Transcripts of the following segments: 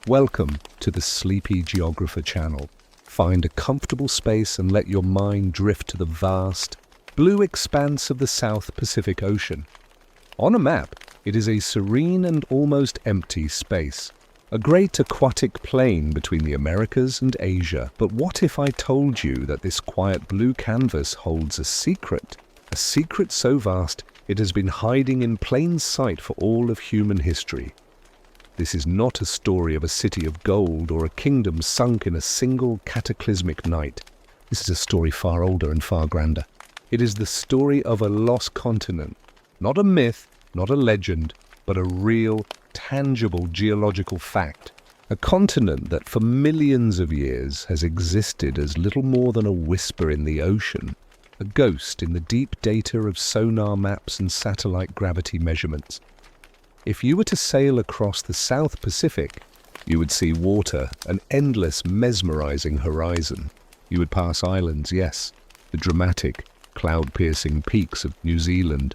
Welcome to the Sleepy Geographer channel. Find a comfortable space and let your mind drift to the vast, blue expanse of the South Pacific Ocean. On a map, it is a serene and almost empty space, a great aquatic plain between the Americas and Asia. But what if I told you that this quiet blue canvas holds a secret so vast it has been hiding in plain sight for all of human history? This is not a story of a city of gold or a kingdom sunk in a single cataclysmic night. This is a story far older and far grander. It is the story of a lost continent, not a myth, not a legend, but a real, tangible geological fact. A continent that for millions of years has existed as little more than a whisper in the ocean, a ghost in the deep data of sonar maps and satellite gravity measurements. If you were to sail across the South Pacific, you would see water, an endless, mesmerizing horizon. You would pass islands, yes, the dramatic, cloud-piercing peaks of New Zealand,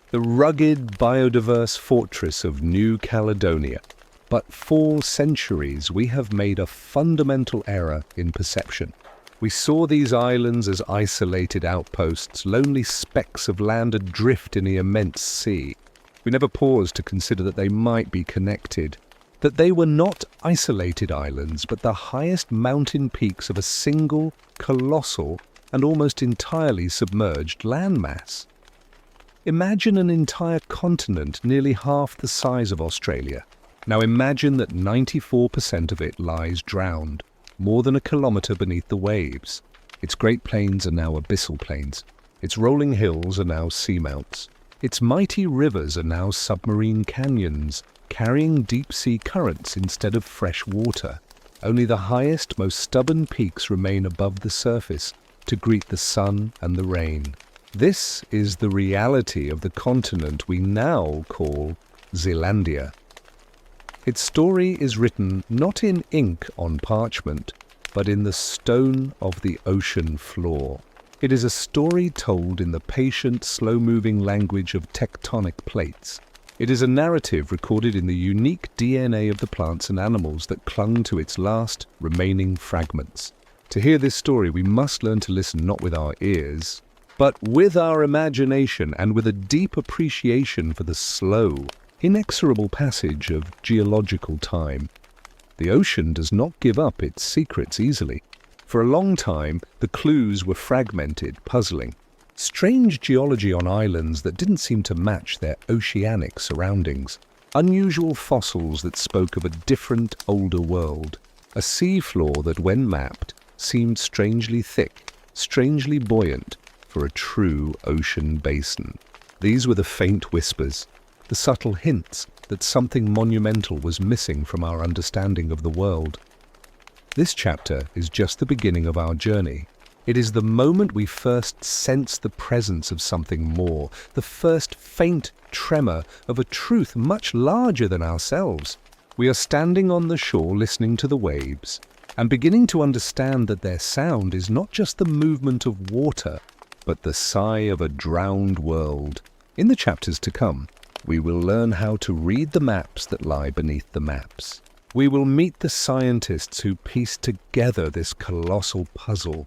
the rugged, biodiverse fortress of New Caledonia. But for centuries, we have made a fundamental error in perception. We saw these islands as isolated outposts, lonely specks of land adrift in the immense sea. We never paused to consider that they might be connected, that they were not isolated islands, but the highest mountain peaks of a single, colossal, and almost entirely submerged landmass. Imagine an entire continent nearly half the size of Australia. Now imagine that 94% of it lies drowned, more than a kilometre beneath the waves. Its Great Plains are now abyssal plains. Its rolling hills are now seamounts. Its mighty rivers are now submarine canyons, carrying deep-sea currents instead of fresh water. Only the highest, most stubborn peaks remain above the surface to greet the sun and the rain. This is the reality of the continent we now call Zealandia. Its story is written not in ink on parchment, but in the stone of the ocean floor. It is a story told in the patient, slow-moving language of tectonic plates. It is a narrative recorded in the unique DNA of the plants and animals that clung to its last remaining fragments. To hear this story, we must learn to listen not with our ears, but with our imagination and with a deep appreciation for the slow, inexorable passage of geological time. The ocean does not give up its secrets easily. For a long time, the clues were fragmented, puzzling. Strange geology on islands that didn't seem to match their oceanic surroundings. Unusual fossils that spoke of a different, older world. A sea floor that, when mapped, seemed strangely thick, strangely buoyant for a true ocean basin. These were the faint whispers, the subtle hints that something monumental was missing from our understanding of the world. This chapter is just the beginning of our journey. It is the moment we first sense the presence of something more, the first faint tremor of a truth much larger than ourselves. We are standing on the shore listening to the waves and beginning to understand that their sound is not just the movement of water, but the sigh of a drowned world. In the chapters to come, we will learn how to read the maps that lie beneath the maps. We will meet the scientists who pieced together this colossal puzzle.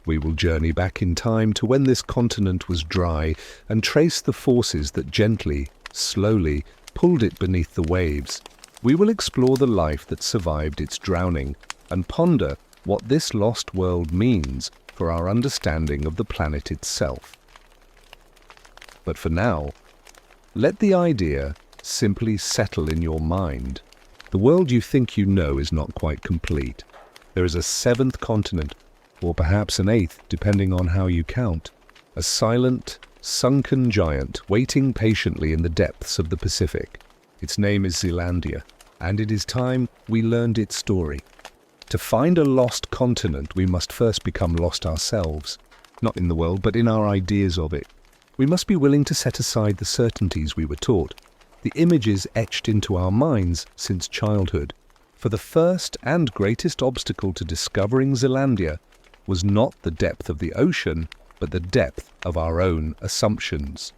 We will journey back in time to when this continent was dry and trace the forces that gently, slowly pulled it beneath the waves. We will explore the life that survived its drowning and ponder what this lost world means for our understanding of the planet itself. But for now, let the idea simply settle in your mind. The world you think you know is not quite complete. There is a seventh continent, or perhaps an eighth, depending on how you count. A silent, sunken giant waiting patiently in the depths of the Pacific. Its name is Zealandia, and it is time we learned its story. To find a lost continent, we must first become lost ourselves. Not in the world, but in our ideas of it. We must be willing to set aside the certainties we were taught, the images etched into our minds since childhood. For the first and greatest obstacle to discovering Zealandia was not the depth of the ocean, but the depth of our own assumptions.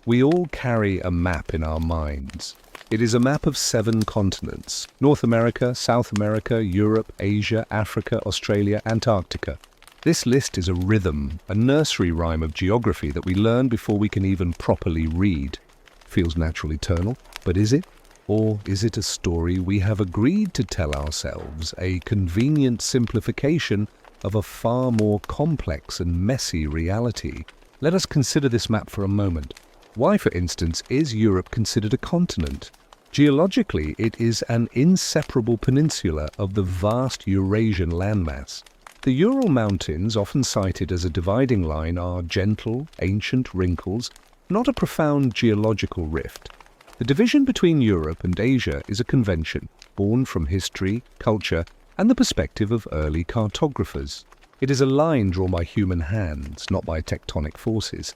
We all carry a map in our minds. It is a map of 7 continents: North America, South America, Europe, Asia, Africa, Australia, Antarctica. This list is a rhythm, a nursery rhyme of geography that we learn before we can even properly read. Feels natural eternal, but is it? Or is it a story we have agreed to tell ourselves, a convenient simplification of a far more complex and messy reality? Let us consider this map for a moment. Why, for instance, is Europe considered a continent? Geologically, it is an inseparable peninsula of the vast Eurasian landmass. The Ural Mountains, often cited as a dividing line, are gentle, ancient wrinkles, not a profound geological rift. The division between Europe and Asia is a convention, born from history, culture, and the perspective of early cartographers. It is a line drawn by human hands, not by tectonic forces.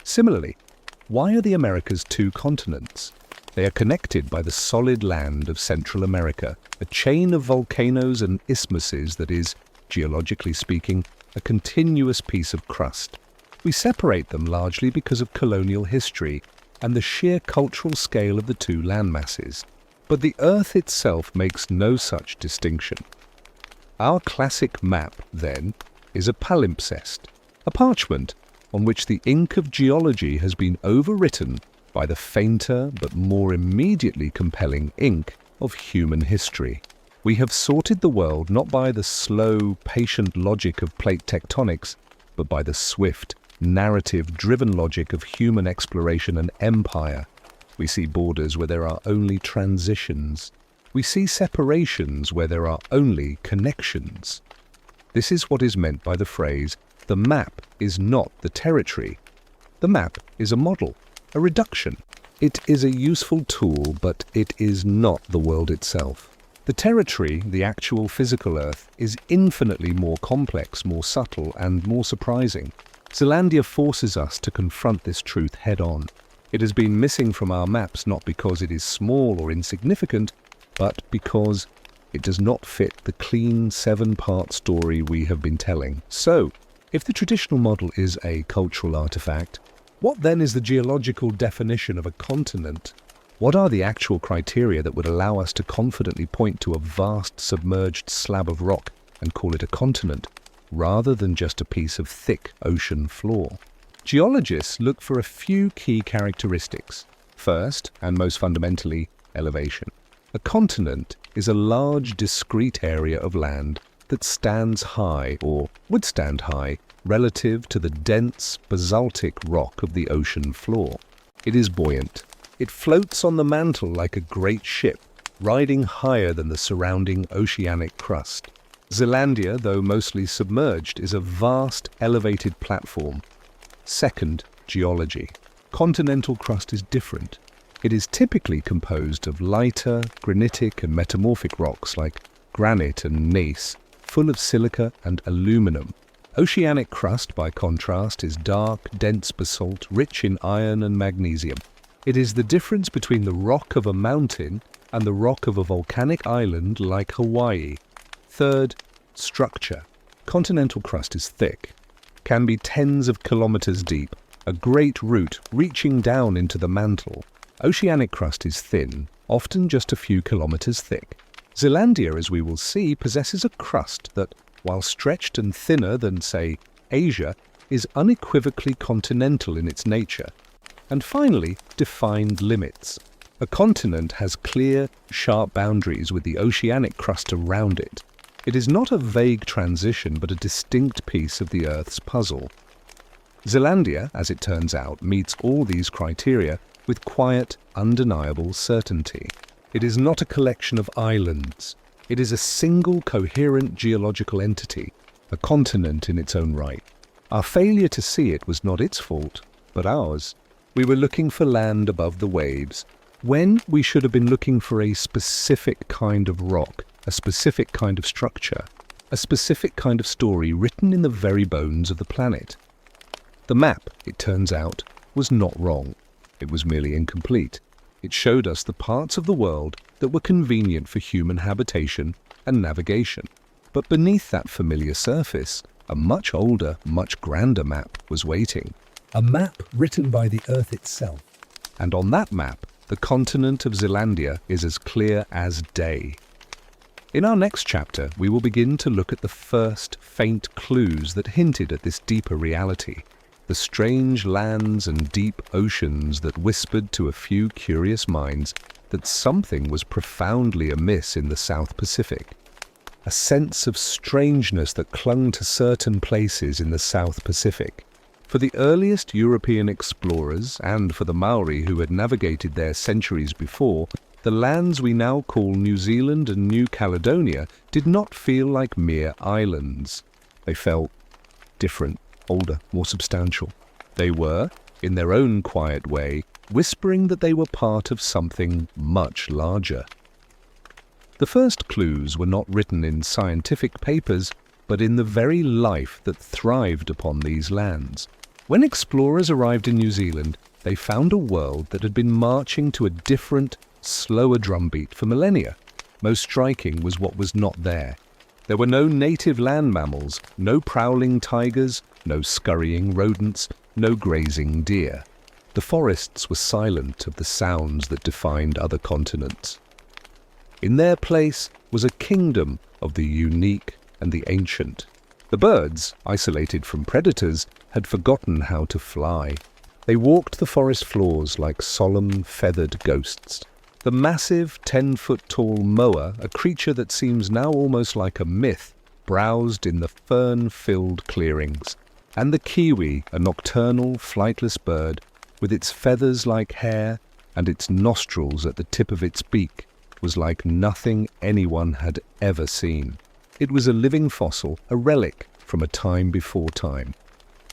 Similarly, why are the Americas 2 continents? They are connected by the solid land of Central America, a chain of volcanoes and isthmuses that is, geologically speaking, a continuous piece of crust. We separate them largely because of colonial history and the sheer cultural scale of the 2 landmasses. But the Earth itself makes no such distinction. Our classic map, then, is a palimpsest, a parchment on which the ink of geology has been overwritten by the fainter but more immediately compelling ink of human history. We have sorted the world not by the slow, patient logic of plate tectonics, but by the swift, narrative-driven logic of human exploration and empire. We see borders where there are only transitions. We see separations where there are only connections. This is what is meant by the phrase, "The map is not the territory." The map is a model, a reduction. It is a useful tool, but it is not the world itself. The territory, the actual physical Earth, is infinitely more complex, more subtle, and more surprising. Zealandia forces us to confront this truth head-on. It has been missing from our maps not because it is small or insignificant, but because it does not fit the clean 7-part story we have been telling. So, if the traditional model is a cultural artifact, what then is the geological definition of a continent? What are the actual criteria that would allow us to confidently point to a vast submerged slab of rock and call it a continent, rather than just a piece of thick ocean floor? Geologists look for a few key characteristics. First, and most fundamentally, elevation. A continent is a large, discrete area of land that stands high, or would stand high, relative to the dense, basaltic rock of the ocean floor. It is buoyant. It floats on the mantle like a great ship, riding higher than the surrounding oceanic crust. Zealandia, though mostly submerged, is a vast, elevated platform. Second, geology. Continental crust is different. It is typically composed of lighter, granitic and metamorphic rocks like granite and gneiss, full of silica and aluminum. Oceanic crust, by contrast, is dark, dense basalt, rich in iron and magnesium. It is the difference between the rock of a mountain and the rock of a volcanic island like Hawaii. Third, structure. Continental crust is thick, can be tens of kilometers deep, a great root reaching down into the mantle. Oceanic crust is thin, often just a few kilometers thick. Zealandia, as we will see, possesses a crust that, while stretched and thinner than, say, Asia, is unequivocally continental in its nature. And finally, defined limits. A continent has clear, sharp boundaries with the oceanic crust around it. It is not a vague transition, but a distinct piece of the Earth's puzzle. Zealandia, as it turns out, meets all these criteria with quiet, undeniable certainty. It is not a collection of islands. It is a single, coherent geological entity, a continent in its own right. Our failure to see it was not its fault, but ours. We were looking for land above the waves, when we should have been looking for a specific kind of rock, a specific kind of structure, a specific kind of story written in the very bones of the planet. The map, it turns out, was not wrong. It was merely incomplete. It showed us the parts of the world that were convenient for human habitation and navigation. But beneath that familiar surface, a much older, much grander map was waiting. A map written by the Earth itself. And on that map, the continent of Zealandia is as clear as day. In our next chapter, we will begin to look at the first faint clues that hinted at this deeper reality, the strange lands and deep oceans that whispered to a few curious minds that something was profoundly amiss in the South Pacific. A sense of strangeness that clung to certain places in the South Pacific. For the earliest European explorers, and for the Maori who had navigated there centuries before, the lands we now call New Zealand and New Caledonia did not feel like mere islands. They felt different, older, more substantial. They were, in their own quiet way, whispering that they were part of something much larger. The first clues were not written in scientific papers, but in the very life that thrived upon these lands. When explorers arrived in New Zealand, they found a world that had been marching to a different, slower drumbeat for millennia. Most striking was what was not there. There were no native land mammals, no prowling tigers, no scurrying rodents, no grazing deer. The forests were silent of the sounds that defined other continents. In their place was a kingdom of the unique and the ancient. The birds, isolated from predators, had forgotten how to fly. They walked the forest floors like solemn, feathered ghosts. The massive 10-foot-tall moa, a creature that seems now almost like a myth, browsed in the fern-filled clearings. And the kiwi, a nocturnal, flightless bird, with its feathers like hair and its nostrils at the tip of its beak, was like nothing anyone had ever seen. It was a living fossil, a relic from a time before time.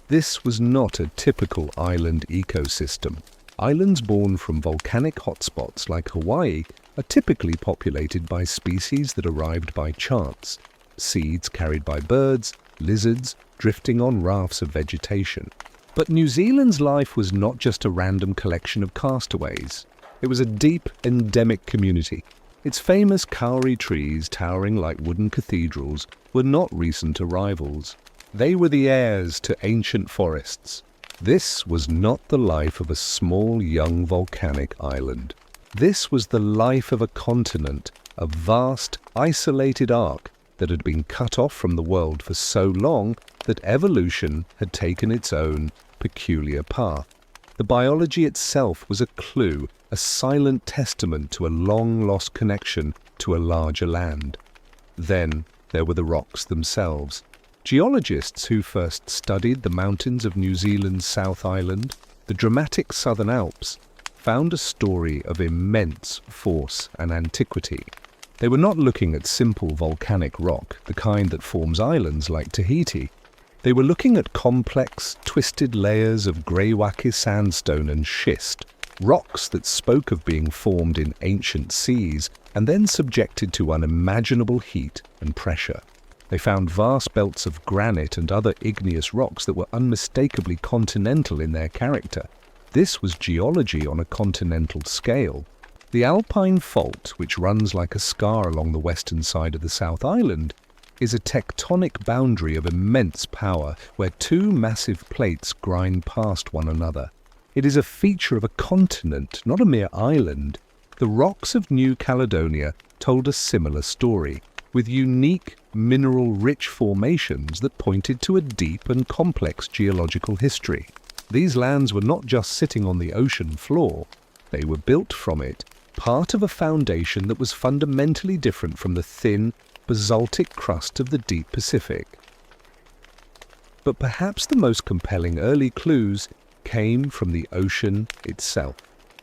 This was not a typical island ecosystem. Islands born from volcanic hotspots like Hawaii are typically populated by species that arrived by chance, seeds carried by birds, lizards, drifting on rafts of vegetation. But New Zealand's life was not just a random collection of castaways. It was a deep, endemic community. Its famous kauri trees, towering like wooden cathedrals, were not recent arrivals. They were the heirs to ancient forests. This was not the life of a small, young volcanic island. This was the life of a continent, a vast, isolated arc that had been cut off from the world for so long that evolution had taken its own peculiar path. The biology itself was a clue, a silent testament to a long-lost connection to a larger land. Then there were the rocks themselves. Geologists who first studied the mountains of New Zealand's South Island, the dramatic Southern Alps, found a story of immense force and antiquity. They were not looking at simple volcanic rock, the kind that forms islands like Tahiti. They were looking at complex, twisted layers of greywacke sandstone and schist, rocks that spoke of being formed in ancient seas and then subjected to unimaginable heat and pressure. They found vast belts of granite and other igneous rocks that were unmistakably continental in their character. This was geology on a continental scale. The Alpine Fault, which runs like a scar along the western side of the South Island, is a tectonic boundary of immense power where two massive plates grind past one another. It is a feature of a continent, not a mere island. The rocks of New Caledonia told a similar story, with unique, mineral-rich formations that pointed to a deep and complex geological history. These lands were not just sitting on the ocean floor, they were built from it, part of a foundation that was fundamentally different from the thin, basaltic crust of the deep Pacific. But perhaps the most compelling early clues came from the ocean itself.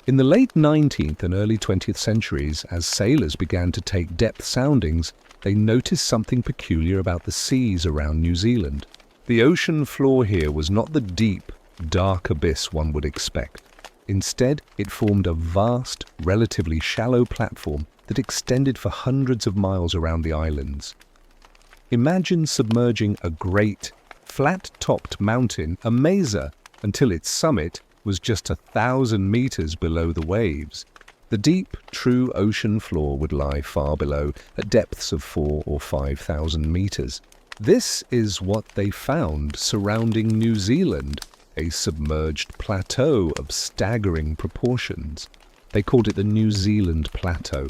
In the late 19th and early 20th centuries, as sailors began to take depth soundings, they noticed something peculiar about the seas around New Zealand. The ocean floor here was not the deep, dark abyss one would expect. Instead, it formed a vast, relatively shallow platform that extended for hundreds of miles around the islands. Imagine submerging a great, flat-topped mountain, a mesa, until its summit was just 1,000 meters below the waves. The deep, true ocean floor would lie far below, at depths of 4,000 or 5,000 meters. This is what they found surrounding New Zealand, a submerged plateau of staggering proportions. They called it the New Zealand Plateau.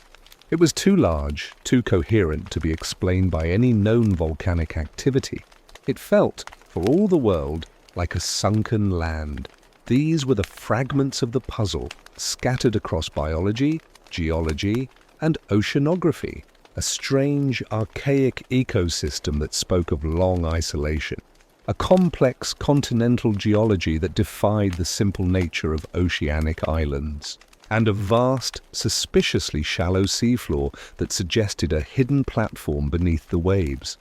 It was too large, too coherent to be explained by any known volcanic activity. It felt, for all the world, like a sunken land. These were the fragments of the puzzle, scattered across biology, geology, and oceanography, a strange, archaic ecosystem that spoke of long isolation, a complex continental geology that defied the simple nature of oceanic islands, and a vast, suspiciously shallow seafloor that suggested a hidden platform beneath the waves.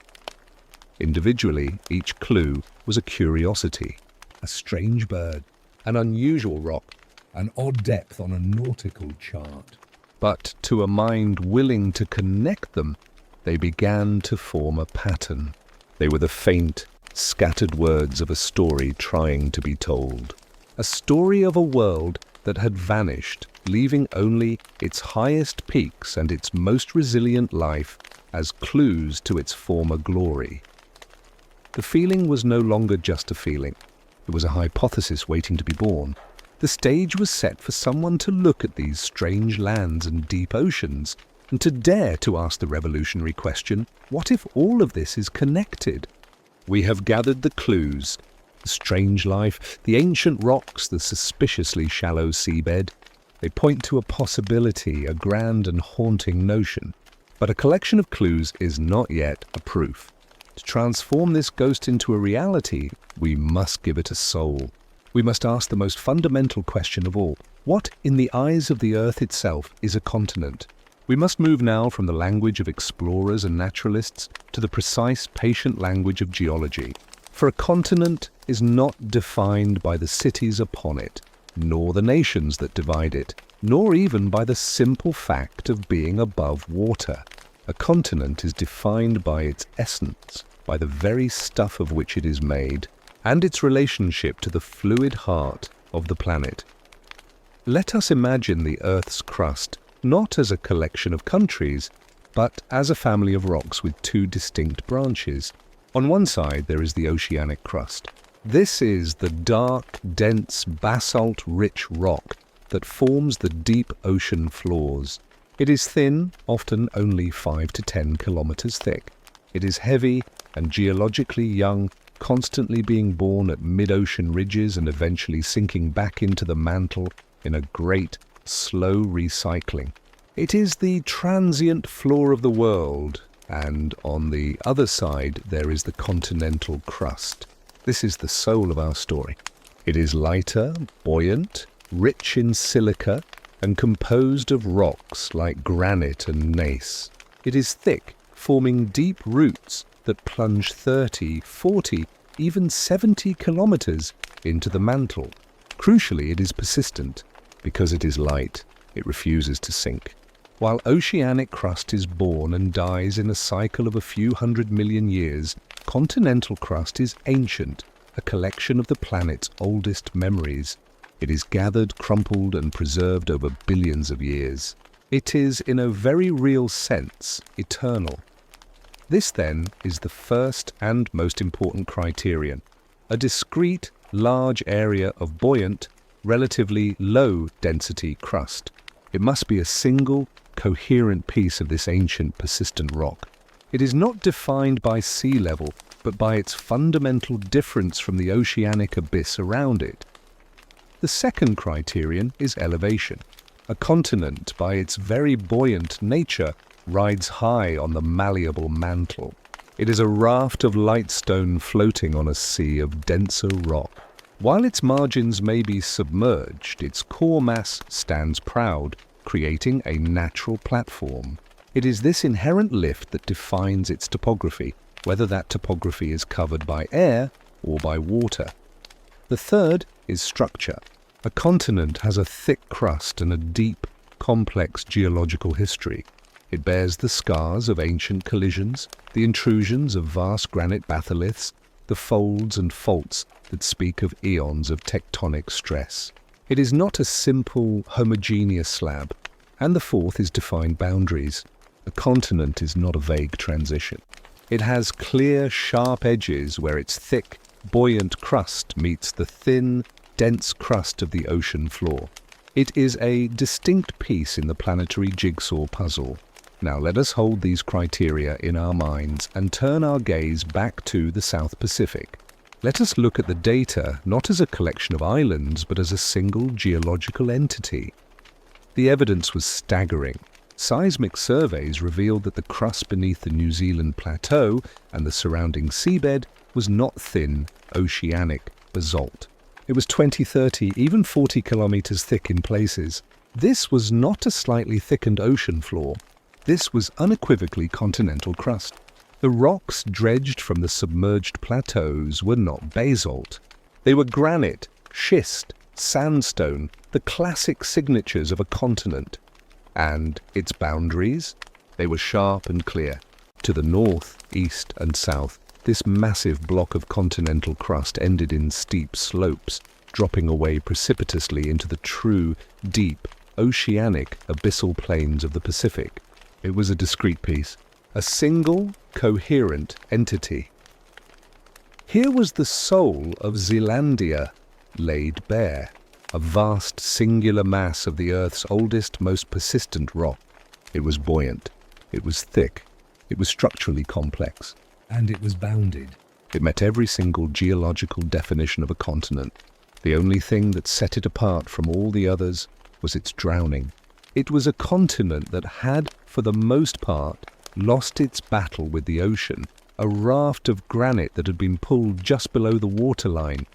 Individually, each clue was a curiosity, a strange bird, an unusual rock, an odd depth on a nautical chart. But to a mind willing to connect them, they began to form a pattern. They were the faint, scattered words of a story trying to be told. A story of a world that had vanished, leaving only its highest peaks and its most resilient life as clues to its former glory. The feeling was no longer just a feeling. It was a hypothesis waiting to be born. The stage was set for someone to look at these strange lands and deep oceans, and to dare to ask the revolutionary question, what if all of this is connected? We have gathered the clues: the strange life, the ancient rocks, the suspiciously shallow seabed. They point to a possibility, a grand and haunting notion. But a collection of clues is not yet a proof. To transform this ghost into a reality, we must give it a soul. We must ask the most fundamental question of all. What, in the eyes of the Earth itself, is a continent? We must move now from the language of explorers and naturalists to the precise, patient language of geology. For a continent is not defined by the cities upon it, nor the nations that divide it, nor even by the simple fact of being above water. A continent is defined by its essence, by the very stuff of which it is made, and its relationship to the fluid heart of the planet. Let us imagine the Earth's crust not as a collection of countries, but as a family of rocks with two distinct branches. On one side there is the oceanic crust. This is the dark, dense, basalt-rich rock that forms the deep ocean floors. It is thin, often only 5 to 10 kilometers thick. It is heavy and geologically young, constantly being born at mid-ocean ridges and eventually sinking back into the mantle in a great, slow recycling. It is the transient floor of the world, and on the other side there is the continental crust. This is the soul of our story. It is lighter, buoyant, rich in silica, and composed of rocks like granite and gneiss. It is thick, forming deep roots that plunge 30, 40, even 70 kilometers into the mantle. Crucially, it is persistent. Because it is light, it refuses to sink. While oceanic crust is born and dies in a cycle of a few 100 million years, continental crust is ancient, a collection of the planet's oldest memories. It is gathered, crumpled, and preserved over billions of years. It is, in a very real sense, eternal. This, then, is the first and most important criterion: a discrete, large area of buoyant, relatively low-density crust. It must be a single, coherent piece of this ancient, persistent rock. It is not defined by sea level, but by its fundamental difference from the oceanic abyss around it. The second criterion is elevation. A continent, by its very buoyant nature, rides high on the malleable mantle. It is a raft of light stone floating on a sea of denser rock. While its margins may be submerged, its core mass stands proud, creating a natural platform. It is this inherent lift that defines its topography, whether that topography is covered by air or by water. The third is structure. A continent has a thick crust and a deep, complex geological history. It bears the scars of ancient collisions, the intrusions of vast granite batholiths, the folds and faults that speak of eons of tectonic stress. It is not a simple, homogeneous slab. And the fourth is defined boundaries. A continent is not a vague transition. It has clear, sharp edges where its thick, buoyant crust meets the thin, dense crust of the ocean floor. It is a distinct piece in the planetary jigsaw puzzle. Now let us hold these criteria in our minds and turn our gaze back to the South Pacific. Let us look at the data not as a collection of islands, but as a single geological entity. The evidence was staggering. Seismic surveys revealed that the crust beneath the New Zealand plateau and the surrounding seabed was not thin, oceanic basalt. It was 20, 30, even 40 kilometers thick in places. This was not a slightly thickened ocean floor. This was unequivocally continental crust. The rocks dredged from the submerged plateaus were not basalt. They were granite, schist, sandstone, the classic signatures of a continent. And its boundaries? They were sharp and clear. To the north, east, and south, this massive block of continental crust ended in steep slopes, dropping away precipitously into the true, deep, oceanic, abyssal plains of the Pacific. It was a discrete piece, a single, coherent entity. Here was the soul of Zealandia laid bare, a vast singular mass of the Earth's oldest, most persistent rock. It was buoyant, it was thick, it was structurally complex, and it was bounded. It met every single geological definition of a continent. The only thing that set it apart from all the others was its drowning. It was a continent that had, for the most part, lost its battle with the ocean, a raft of granite that had been pulled just below the waterline.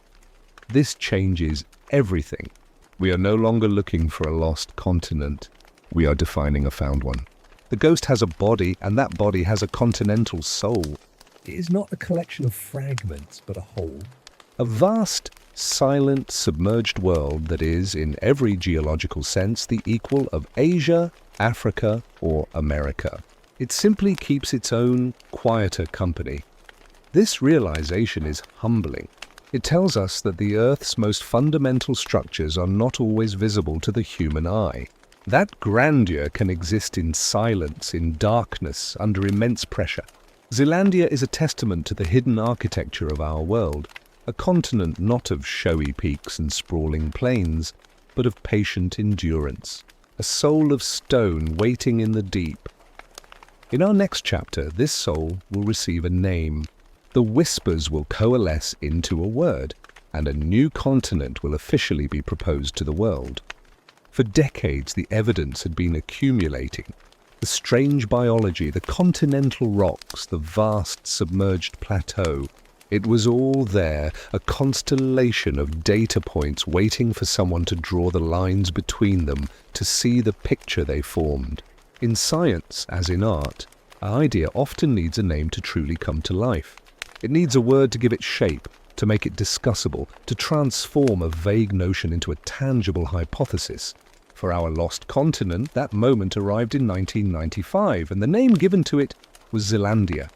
This changes everything. We are no longer looking for a lost continent. We are defining a found one. The ghost has a body, and that body has a continental soul. It is not a collection of fragments, but a whole. A vast, silent, submerged world that is, in every geological sense, the equal of Asia, Africa, or America. It simply keeps its own, quieter company. This realization is humbling. It tells us that the Earth's most fundamental structures are not always visible to the human eye. That grandeur can exist in silence, in darkness, under immense pressure. Zealandia is a testament to the hidden architecture of our world, a continent not of showy peaks and sprawling plains, but of patient endurance, a soul of stone waiting in the deep. In our next chapter, this soul will receive a name. The whispers will coalesce into a word, and a new continent will officially be proposed to the world. For decades, the evidence had been accumulating. The strange biology, the continental rocks, the vast submerged plateau. It was all there, a constellation of data points waiting for someone to draw the lines between them, to see the picture they formed. In science, as in art, an idea often needs a name to truly come to life. It needs a word to give it shape, to make it discussable, to transform a vague notion into a tangible hypothesis. For our lost continent, that moment arrived in 1995, and the name given to it was Zealandia.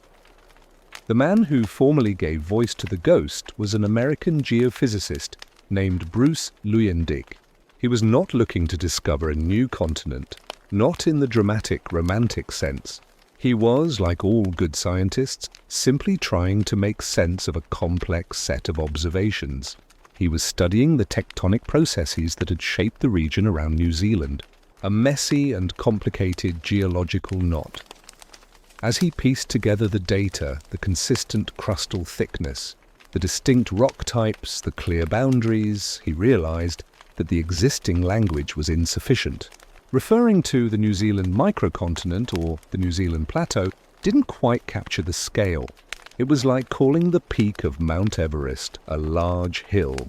The man who formally gave voice to the ghost was an American geophysicist named Bruce Luyendyk. He was not looking to discover a new continent, not in the dramatic, romantic sense. He was, like all good scientists, simply trying to make sense of a complex set of observations. He was studying the tectonic processes that had shaped the region around New Zealand, a messy and complicated geological knot. As he pieced together the data, the consistent crustal thickness, the distinct rock types, the clear boundaries, he realized that the existing language was insufficient. Referring to the New Zealand microcontinent, or the New Zealand plateau, didn't quite capture the scale. It was like calling the peak of Mount Everest a large hill.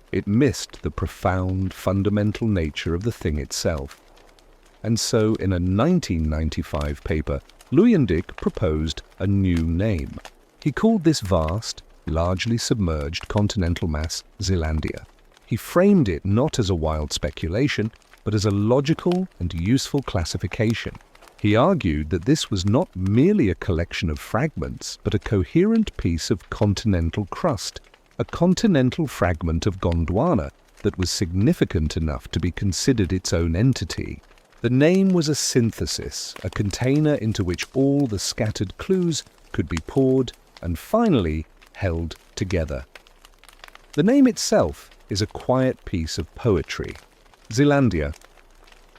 It missed the profound, fundamental nature of the thing itself. And so, in a 1995 paper, Luyendyk proposed a new name. He called this vast, largely submerged continental mass Zealandia. He framed it not as a wild speculation, but as a logical and useful classification. He argued that this was not merely a collection of fragments, but a coherent piece of continental crust, a continental fragment of Gondwana that was significant enough to be considered its own entity. The name was a synthesis, a container into which all the scattered clues could be poured and finally held together. The name itself is a quiet piece of poetry. Zealandia.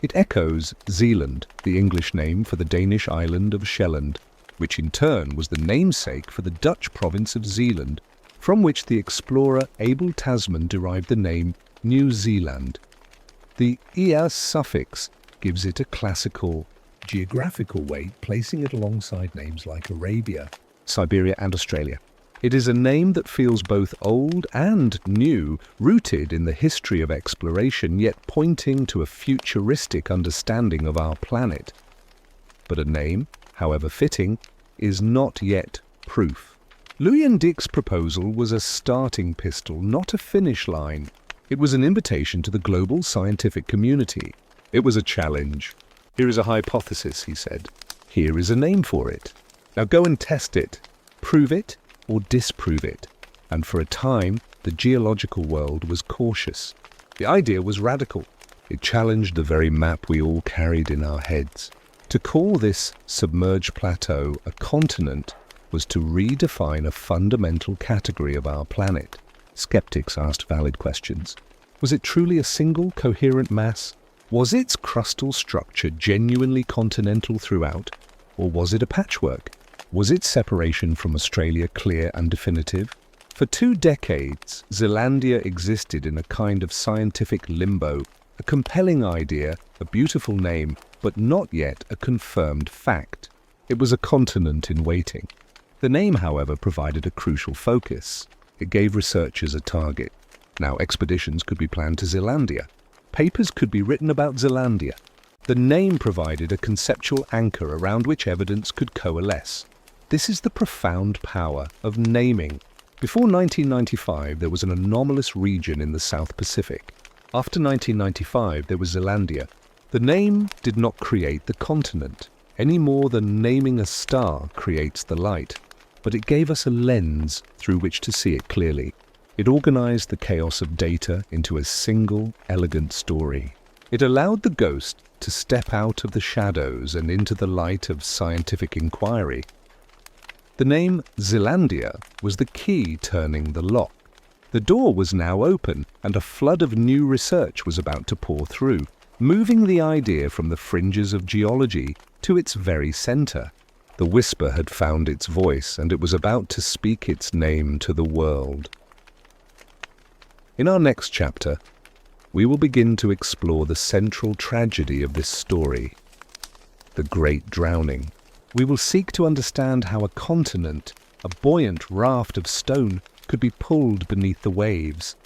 It echoes Zealand, the English name for the Danish island of Sjælland, which in turn was the namesake for the Dutch province of Zealand, from which the explorer Abel Tasman derived the name New Zealand. The "ia" suffix gives it a classical, geographical weight, placing it alongside names like Arabia, Siberia and Australia. It is a name that feels both old and new, rooted in the history of exploration, yet pointing to a futuristic understanding of our planet. But a name, however fitting, is not yet proof. Luyen Dick's proposal was a starting pistol, not a finish line. It was an invitation to the global scientific community. It was a challenge. Here is a hypothesis, he said. Here is a name for it. Now go and test it. Prove it or disprove it. And for a time, the geological world was cautious. The idea was radical. It challenged the very map we all carried in our heads. To call this submerged plateau a continent was to redefine a fundamental category of our planet. Skeptics asked valid questions. Was it truly a single coherent mass? Was its crustal structure genuinely continental throughout, or was it a patchwork? Was its separation from Australia clear and definitive? For 2 decades, Zealandia existed in a kind of scientific limbo, a compelling idea, a beautiful name, but not yet a confirmed fact. It was a continent in waiting. The name, however, provided a crucial focus. It gave researchers a target. Now expeditions could be planned to Zealandia. Papers could be written about Zealandia. The name provided a conceptual anchor around which evidence could coalesce. This is the profound power of naming. Before 1995, there was an anomalous region in the South Pacific. After 1995, there was Zealandia. The name did not create the continent, any more than naming a star creates the light. But it gave us a lens through which to see it clearly. It organized the chaos of data into a single, elegant story. It allowed the ghost to step out of the shadows and into the light of scientific inquiry. The name Zealandia was the key turning the lock. The door was now open, and a flood of new research was about to pour through, moving the idea from the fringes of geology to its very center. The whisper had found its voice, and it was about to speak its name to the world. In our next chapter, we will begin to explore the central tragedy of this story, the Great Drowning. We will seek to understand how a continent, a buoyant raft of stone, could be pulled beneath the waves.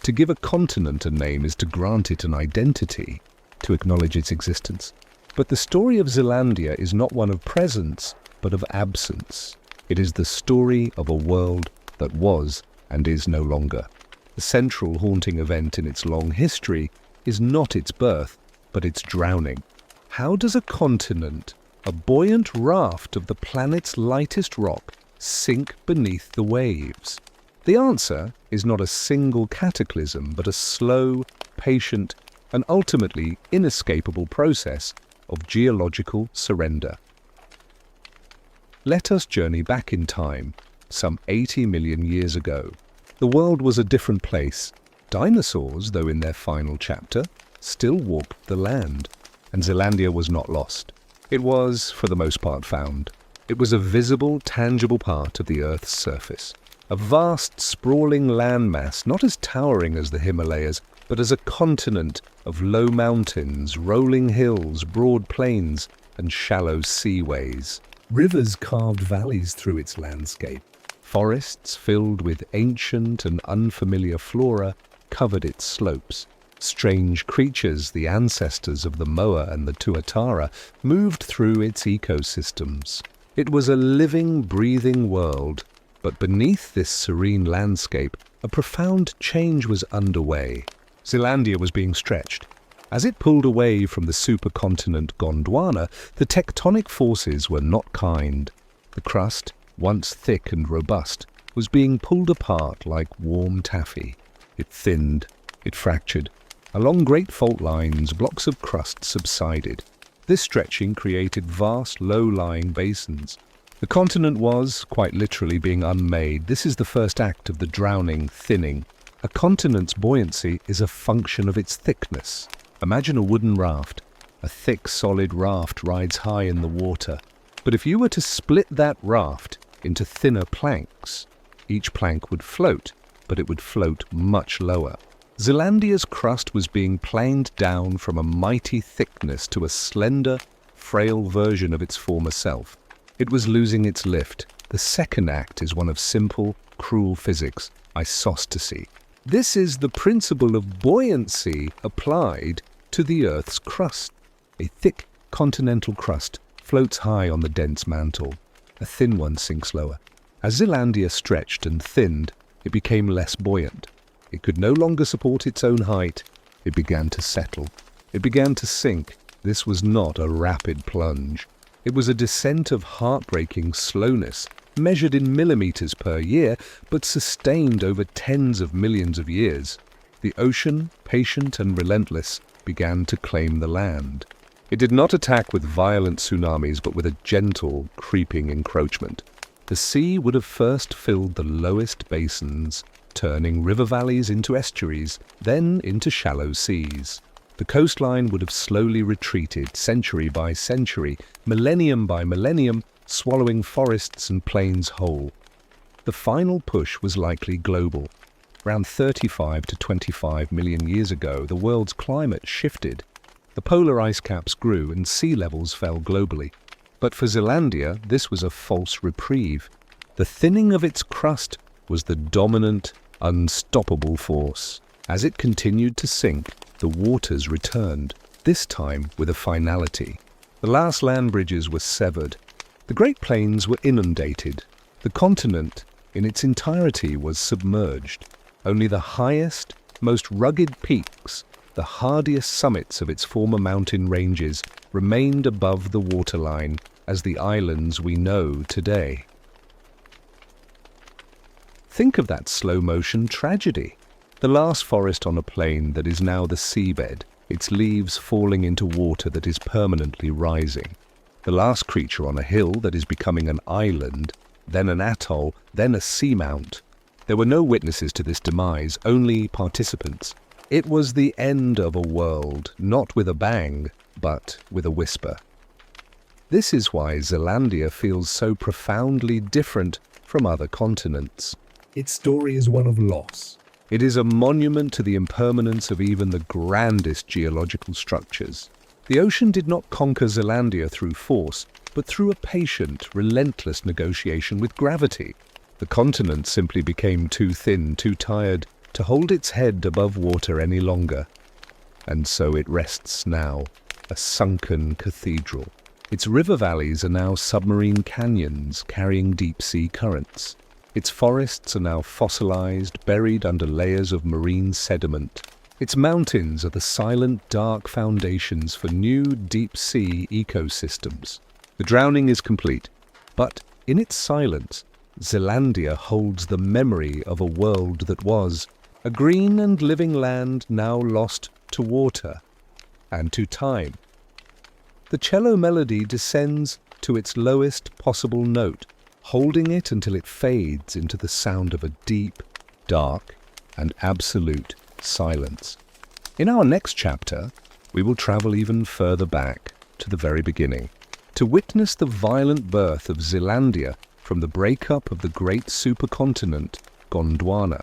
To give a continent a name is to grant it an identity, to acknowledge its existence. But the story of Zealandia is not one of presence, but of absence. It is the story of a world that was and is no longer. The central haunting event in its long history is not its birth, but its drowning. How does a continent, a buoyant raft of the planet's lightest rock, sink beneath the waves? The answer is not a single cataclysm, but a slow, patient, and ultimately inescapable process of geological surrender. Let us journey back in time, some 80 million years ago. The world was a different place. Dinosaurs, though in their final chapter, still walked the land, and Zealandia was not lost. It was, for the most part, found. It was a visible, tangible part of the Earth's surface. A vast, sprawling landmass, not as towering as the Himalayas, but as a continent of low mountains, rolling hills, broad plains, and shallow seaways. Rivers carved valleys through its landscape. Forests filled with ancient and unfamiliar flora covered its slopes. Strange creatures, the ancestors of the moa and the tuatara, moved through its ecosystems. It was a living, breathing world, but beneath this serene landscape, a profound change was underway. Zealandia was being stretched. As it pulled away from the supercontinent Gondwana, the tectonic forces were not kind. The crust, once thick and robust, was being pulled apart like warm taffy. It thinned, it fractured. Along great fault lines, blocks of crust subsided. This stretching created vast, low-lying basins. The continent was, quite literally, being unmade. This is the first act of the drowning, thinning. A continent's buoyancy is a function of its thickness. Imagine a wooden raft. A thick, solid raft rides high in the water. But if you were to split that raft into thinner planks, each plank would float, but it would float much lower. Zealandia's crust was being planed down from a mighty thickness to a slender, frail version of its former self. It was losing its lift. The second act is one of simple, cruel physics, isostasy. This is the principle of buoyancy applied to the Earth's crust. A thick continental crust floats high on the dense mantle. A thin one sinks lower. As Zealandia stretched and thinned, it became less buoyant. It could no longer support its own height. It began to settle. It began to sink. This was not a rapid plunge. It was a descent of heartbreaking slowness, measured in millimeters per year, but sustained over tens of millions of years. The ocean, patient and relentless, began to claim the land. It did not attack with violent tsunamis, but with a gentle, creeping encroachment. The sea would have first filled the lowest basins, turning river valleys into estuaries, then into shallow seas. The coastline would have slowly retreated, century by century, millennium by millennium, swallowing forests and plains whole. The final push was likely global. Around 35 to 25 million years ago, the world's climate shifted. The polar ice caps grew and sea levels fell globally. But for Zealandia, this was a false reprieve. The thinning of its crust was the dominant, unstoppable force. As it continued to sink, the waters returned, this time with a finality. The last land bridges were severed. The Great Plains were inundated. The continent, in its entirety, was submerged. Only the highest, most rugged peaks, the hardiest summits of its former mountain ranges, remained above the waterline as the islands we know today. Think of that slow-motion tragedy. The last forest on a plain that is now the seabed, its leaves falling into water that is permanently rising. The last creature on a hill that is becoming an island, then an atoll, then a seamount. There were no witnesses to this demise, only participants. It was the end of a world, not with a bang, but with a whisper. This is why Zealandia feels so profoundly different from other continents. Its story is one of loss. It is a monument to the impermanence of even the grandest geological structures. The ocean did not conquer Zealandia through force, but through a patient, relentless negotiation with gravity. The continent simply became too thin, too tired to hold its head above water any longer. And so it rests now, a sunken cathedral. Its river valleys are now submarine canyons carrying deep-sea currents. Its forests are now fossilized, buried under layers of marine sediment. Its mountains are the silent, dark foundations for new deep-sea ecosystems. The drowning is complete, but in its silence, Zealandia holds the memory of a world that was, a green and living land now lost to water and to time. The cello melody descends to its lowest possible note, holding it until it fades into the sound of a deep, dark, and absolute silence. In our next chapter, we will travel even further back to the very beginning, to witness the violent birth of Zealandia from the breakup of the great supercontinent Gondwana.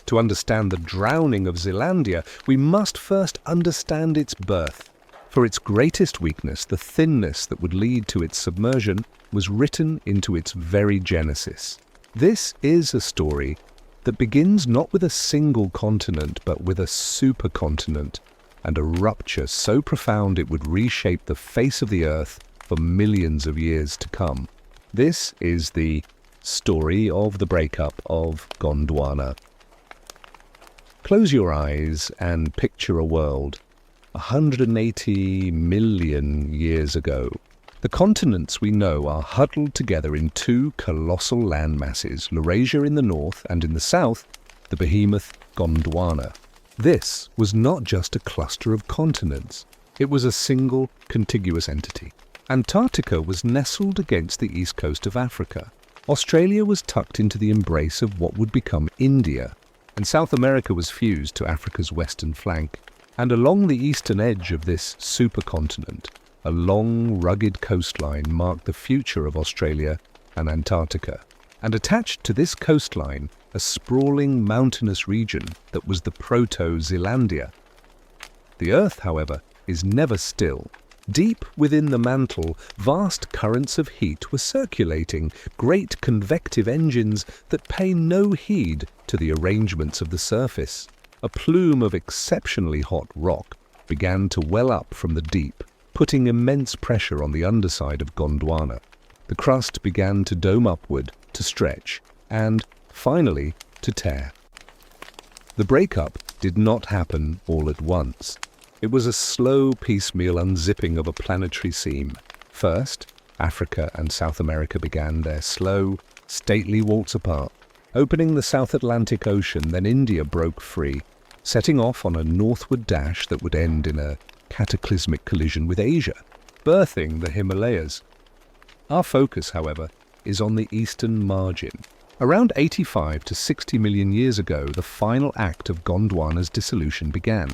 To understand the drowning of Zealandia, we must first understand its birth. For its greatest weakness, the thinness that would lead to its submersion, was written into its very genesis. This is a story that begins not with a single continent, but with a supercontinent, and a rupture so profound it would reshape the face of the earth for millions of years to come. This is the story of the breakup of Gondwana. Close your eyes and picture a world 180 million years ago. The continents we know are huddled together in two colossal landmasses, Laurasia in the north and in the south, the behemoth Gondwana. This was not just a cluster of continents. It was a single contiguous entity. Antarctica was nestled against the east coast of Africa. Australia was tucked into the embrace of what would become India, and South America was fused to Africa's western flank. And along the eastern edge of this supercontinent, a long, rugged coastline marked the future of Australia and Antarctica. And attached to this coastline, a sprawling mountainous region that was the proto-Zealandia. The Earth, however, is never still. Deep within the mantle, vast currents of heat were circulating, great convective engines that pay no heed to the arrangements of the surface. A plume of exceptionally hot rock began to well up from the deep, putting immense pressure on the underside of Gondwana. The crust began to dome upward, to stretch, and, finally, to tear. The breakup did not happen all at once. It was a slow, piecemeal unzipping of a planetary seam. First, Africa and South America began their slow, stately waltz apart. Opening the South Atlantic Ocean, then India broke free, setting off on a northward dash that would end in a cataclysmic collision with Asia, birthing the Himalayas. Our focus, however, is on the eastern margin. Around 85 to 60 million years ago, the final act of Gondwana's dissolution began.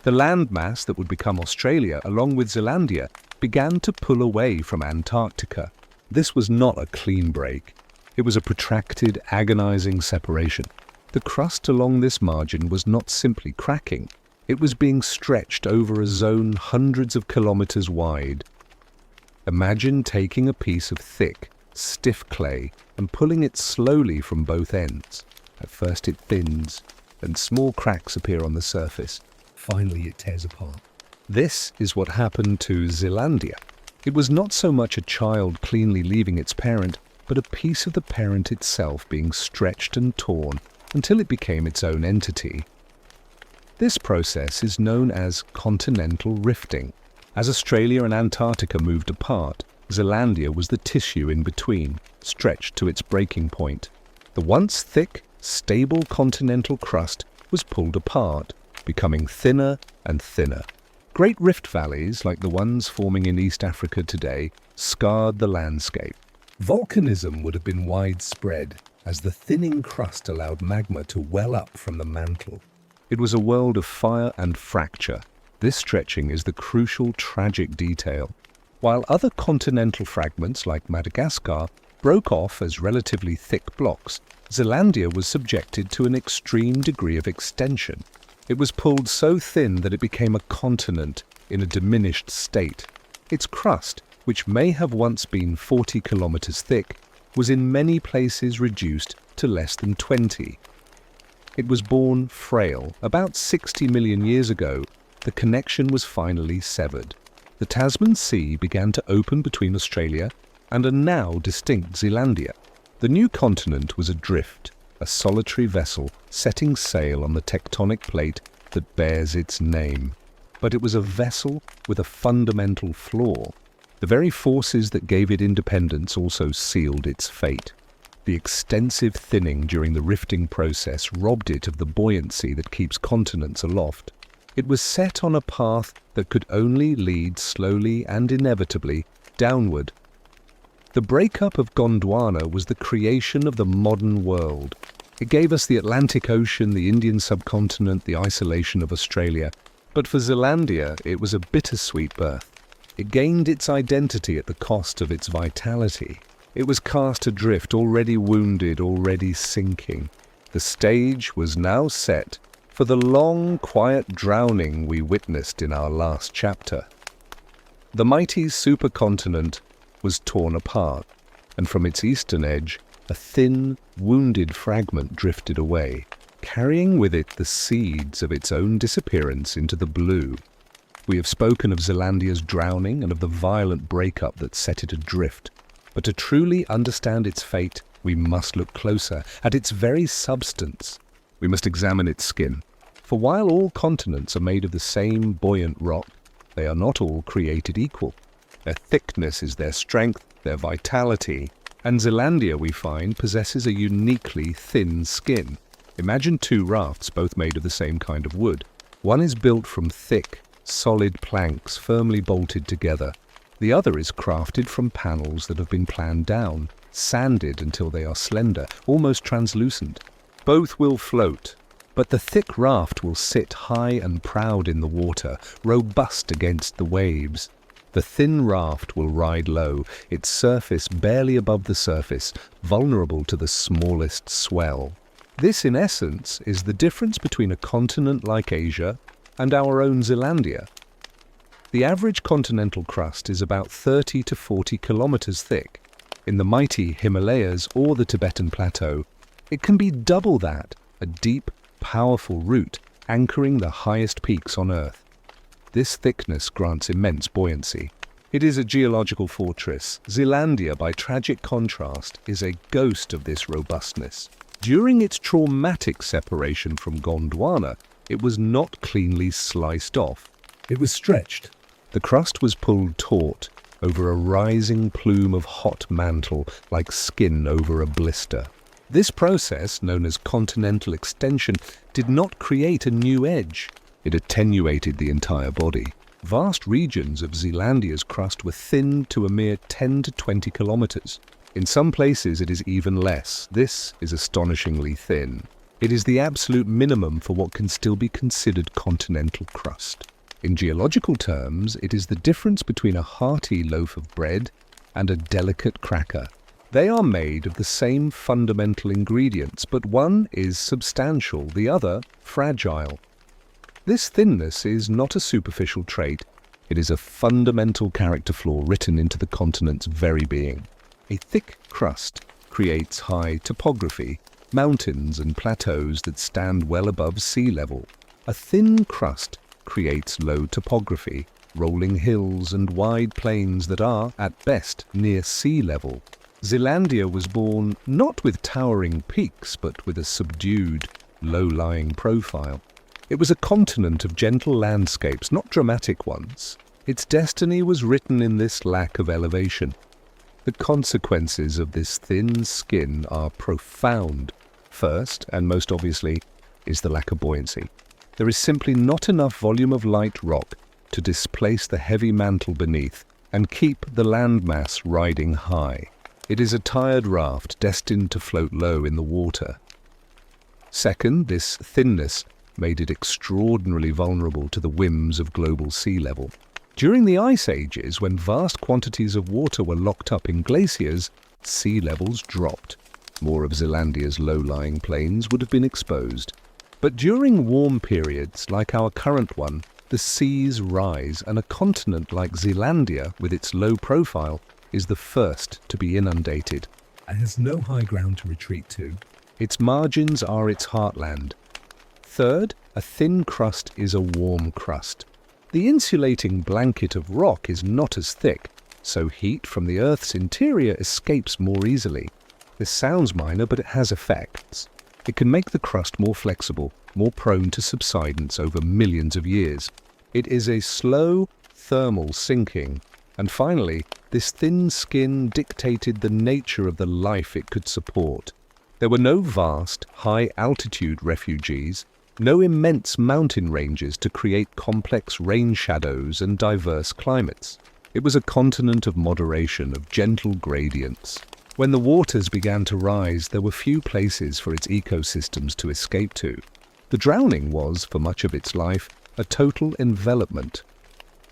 The landmass that would become Australia, along with Zealandia, began to pull away from Antarctica. This was not a clean break. It was a protracted, agonizing separation. The crust along this margin was not simply cracking. It was being stretched over a zone hundreds of kilometers wide. Imagine taking a piece of thick, stiff clay and pulling it slowly from both ends. At first it thins, and small cracks appear on the surface. Finally, it tears apart. This is what happened to Zealandia. It was not so much a child cleanly leaving its parent, but a piece of the parent itself being stretched and torn until it became its own entity. This process is known as continental rifting. As Australia and Antarctica moved apart, Zealandia was the tissue in between, stretched to its breaking point. The once thick, stable continental crust was pulled apart, becoming thinner and thinner. Great rift valleys, like the ones forming in East Africa today, scarred the landscape. Volcanism would have been widespread as the thinning crust allowed magma to well up from the mantle. It was a world of fire and fracture. This stretching is the crucial, tragic detail. While other continental fragments, like Madagascar, broke off as relatively thick blocks, Zealandia was subjected to an extreme degree of extension. It was pulled so thin that it became a continent in a diminished state. Its crust, which may have once been 40 kilometers thick, was in many places reduced to less than 20. It was born frail. About 60 million years ago, the connection was finally severed. The Tasman Sea began to open between Australia and a now distinct Zealandia. The new continent was adrift, a solitary vessel setting sail on the tectonic plate that bears its name. But it was a vessel with a fundamental flaw. The very forces that gave it independence also sealed its fate. The extensive thinning during the rifting process robbed it of the buoyancy that keeps continents aloft. It was set on a path that could only lead slowly and inevitably downward. The breakup of Gondwana was the creation of the modern world. It gave us the Atlantic Ocean, the Indian subcontinent, the isolation of Australia. But for Zealandia, it was a bittersweet birth. It gained its identity at the cost of its vitality. It was cast adrift, already wounded, already sinking. The stage was now set for the long, quiet drowning we witnessed in our last chapter. The mighty supercontinent was torn apart, and from its eastern edge, a thin, wounded fragment drifted away, carrying with it the seeds of its own disappearance into the blue. We have spoken of Zealandia's drowning and of the violent breakup that set it adrift. But to truly understand its fate, we must look closer at its very substance. We must examine its skin. For while all continents are made of the same buoyant rock, they are not all created equal. Their thickness is their strength, their vitality, and Zealandia, we find, possesses a uniquely thin skin. Imagine two rafts, both made of the same kind of wood. One is built from thick, solid planks firmly bolted together. The other is crafted from panels that have been planed down, sanded until they are slender, almost translucent. Both will float, But the thick raft will sit high and proud in the water, robust against the waves. The thin raft will ride low, its surface barely above the surface, vulnerable to the smallest swell. This, in essence, is the difference between a continent like Asia and our own Zealandia. The average continental crust is about 30 to 40 kilometers thick. In the mighty Himalayas or the Tibetan Plateau, it can be double that, a deep, powerful root anchoring the highest peaks on Earth. This thickness grants immense buoyancy. It is a geological fortress. Zealandia, by tragic contrast, is a ghost of this robustness. During its traumatic separation from Gondwana, it was not cleanly sliced off. It was stretched. The crust was pulled taut over a rising plume of hot mantle like skin over a blister. This process, known as continental extension, did not create a new edge. It attenuated the entire body. Vast regions of Zealandia's crust were thinned to a mere 10 to 20 kilometers. In some places it is even less. This is astonishingly thin. It is the absolute minimum for what can still be considered continental crust. In geological terms, it is the difference between a hearty loaf of bread and a delicate cracker. They are made of the same fundamental ingredients, but one is substantial, the other fragile. This thinness is not a superficial trait. It is a fundamental character flaw written into the continent's very being. A thick crust creates high topography, mountains and plateaus that stand well above sea level. A thin crust creates low topography, rolling hills and wide plains that are, at best, near sea level. Zealandia was born not with towering peaks, but with a subdued, low-lying profile. It was a continent of gentle landscapes, not dramatic ones. Its destiny was written in this lack of elevation. The consequences of this thin skin are profound. First, and most obviously, is the lack of buoyancy. There is simply not enough volume of light rock to displace the heavy mantle beneath and keep the landmass riding high. It is a tired raft destined to float low in the water. Second, this thinness made it extraordinarily vulnerable to the whims of global sea level. During the ice ages, when vast quantities of water were locked up in glaciers, sea levels dropped. More of Zealandia's low-lying plains would have been exposed. But during warm periods, like our current one, the seas rise, and a continent like Zealandia, with its low profile, is the first to be inundated. And has no high ground to retreat to. Its margins are its heartland. Third, a thin crust is a warm crust. The insulating blanket of rock is not as thick, so heat from the Earth's interior escapes more easily. This sounds minor, but it has effects. It can make the crust more flexible, more prone to subsidence over millions of years. It is a slow thermal sinking. And finally, this thin skin dictated the nature of the life it could support. There were no vast, high-altitude refugees, no immense mountain ranges to create complex rain shadows and diverse climates. It was a continent of moderation, of gentle gradients. When the waters began to rise, there were few places for its ecosystems to escape to. The drowning was, for much of its life, a total envelopment.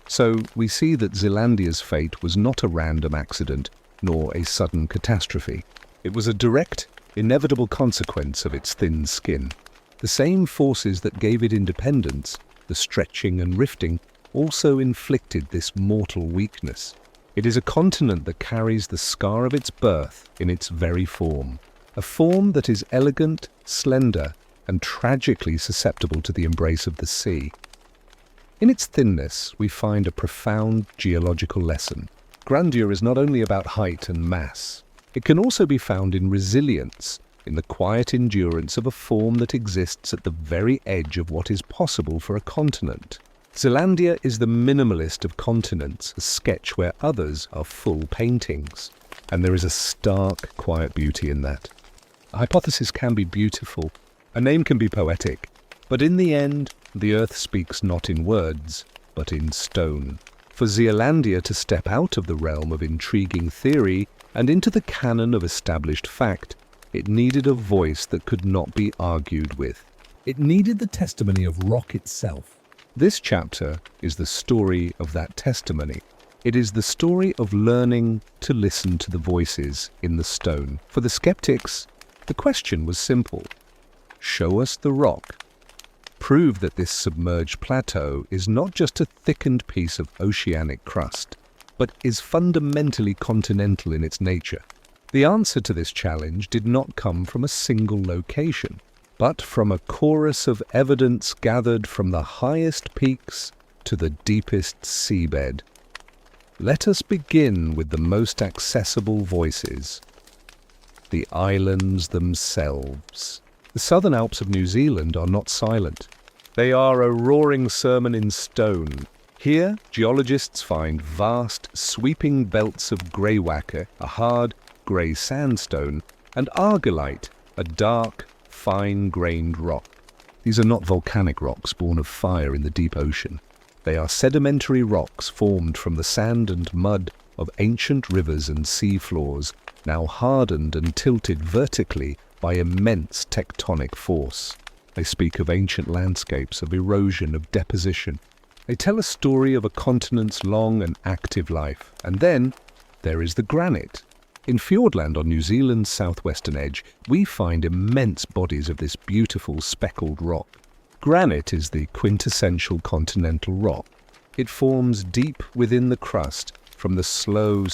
So we see that Zealandia's fate was not a random accident, nor a sudden catastrophe. It was a direct, inevitable consequence of its thin skin. The same forces that gave it independence, the stretching and rifting, also inflicted this mortal weakness. It is a continent that carries the scar of its birth in its very form, a form that is elegant, slender, and tragically susceptible to the embrace of the sea. In its thinness, we find a profound geological lesson. Grandeur is not only about height and mass. It can also be found in resilience, in the quiet endurance of a form that exists at the very edge of what is possible for a continent. Zealandia is the minimalist of continents, a sketch where others are full paintings. And there is a stark, quiet beauty in that. A hypothesis can be beautiful, a name can be poetic, but in the end, the earth speaks not in words, but in stone. For Zealandia to step out of the realm of intriguing theory and into the canon of established fact, it needed a voice that could not be argued with. It needed the testimony of rock itself. This chapter is the story of that testimony. It is the story of learning to listen to the voices in the stone. For the skeptics, the question was simple. Show us the rock. Prove that this submerged plateau is not just a thickened piece of oceanic crust, but is fundamentally continental in its nature. The answer to this challenge did not come from a single location, but from a chorus of evidence gathered from the highest peaks to the deepest seabed. Let us begin with the most accessible voices, the islands themselves. The Southern Alps of New Zealand are not silent. They are a roaring sermon in stone. Here, geologists find vast, sweeping belts of greywacke, a hard, grey sandstone, and argillite, a dark, fine-grained rock. These are not volcanic rocks born of fire in the deep ocean. They are sedimentary rocks formed from the sand and mud of ancient rivers and sea floors, now hardened and tilted vertically by immense tectonic force. They speak of ancient landscapes, of erosion, of deposition. They tell a story of a continent's long and active life. And then there is the granite. In Fiordland on New Zealand's southwestern edge, we find immense bodies of this beautiful speckled rock. Granite is the quintessential continental rock. It forms deep within the crust from the slow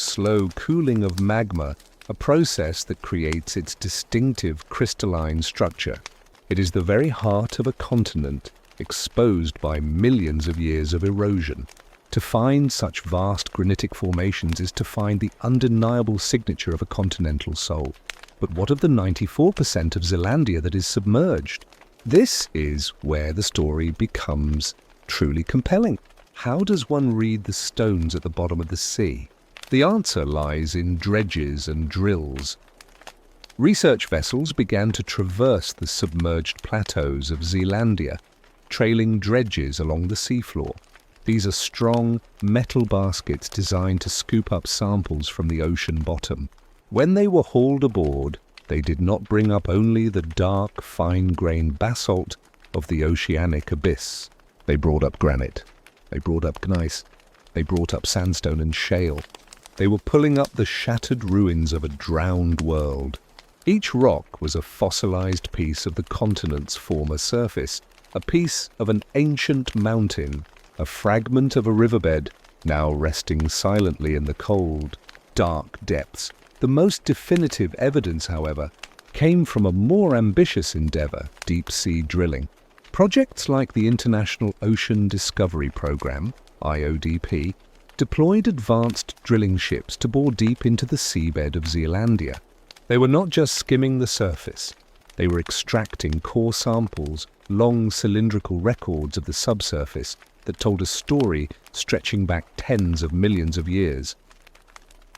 cooling of magma, a process that creates its distinctive crystalline structure. It is the very heart of a continent, exposed by millions of years of erosion. To find such vast granitic formations is to find the undeniable signature of a continental soul. But what of the 94% of Zealandia that is submerged? This is where the story becomes truly compelling. How does one read the stones at the bottom of the sea? The answer lies in dredges and drills. Research vessels began to traverse the submerged plateaus of Zealandia, trailing dredges along the seafloor. These are strong, metal baskets designed to scoop up samples from the ocean bottom. When they were hauled aboard, they did not bring up only the dark, fine-grained basalt of the oceanic abyss. They brought up granite. They brought up gneiss. They brought up sandstone and shale. They were pulling up the shattered ruins of a drowned world. Each rock was a fossilized piece of the continent's former surface, a piece of an ancient mountain, a fragment of a riverbed, now resting silently in the cold, dark depths. The most definitive evidence, however, came from a more ambitious endeavor, deep-sea drilling. Projects like the International Ocean Discovery Program, IODP, deployed advanced drilling ships to bore deep into the seabed of Zealandia. They were not just skimming the surface. They were extracting core samples, long cylindrical records of the subsurface that told a story stretching back tens of millions of years.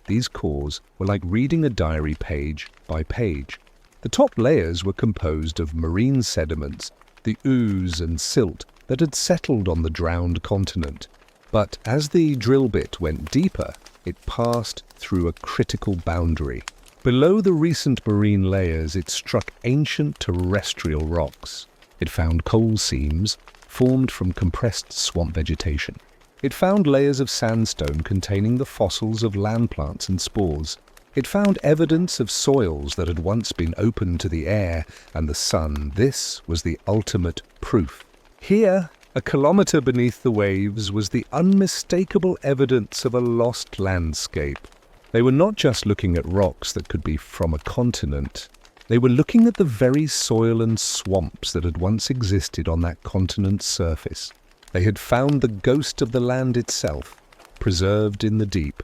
These cores were like reading a diary page by page. The top layers were composed of marine sediments, the ooze and silt that had settled on the drowned continent. But as the drill bit went deeper, it passed through a critical boundary. Below the recent marine layers, it struck ancient terrestrial rocks. It found coal seams formed from compressed swamp vegetation. It found layers of sandstone containing the fossils of land plants and spores. It found evidence of soils that had once been open to the air and the sun. This was the ultimate proof. Here, a kilometre beneath the waves, was the unmistakable evidence of a lost landscape. They were not just looking at rocks that could be from a continent. They were looking at the very soil and swamps that had once existed on that continent's surface. They had found the ghost of the land itself, preserved in the deep.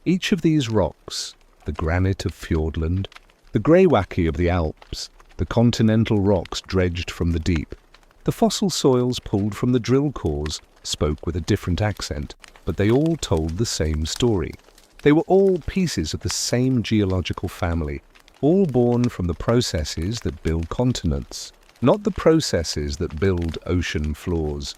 Each of these rocks, the granite of Fiordland, the greywacke of the Alps, the continental rocks dredged from the deep, the fossil soils pulled from the drill cores, spoke with a different accent, but they all told the same story. They were all pieces of the same geological family, all born from the processes that build continents, not the processes that build ocean floors.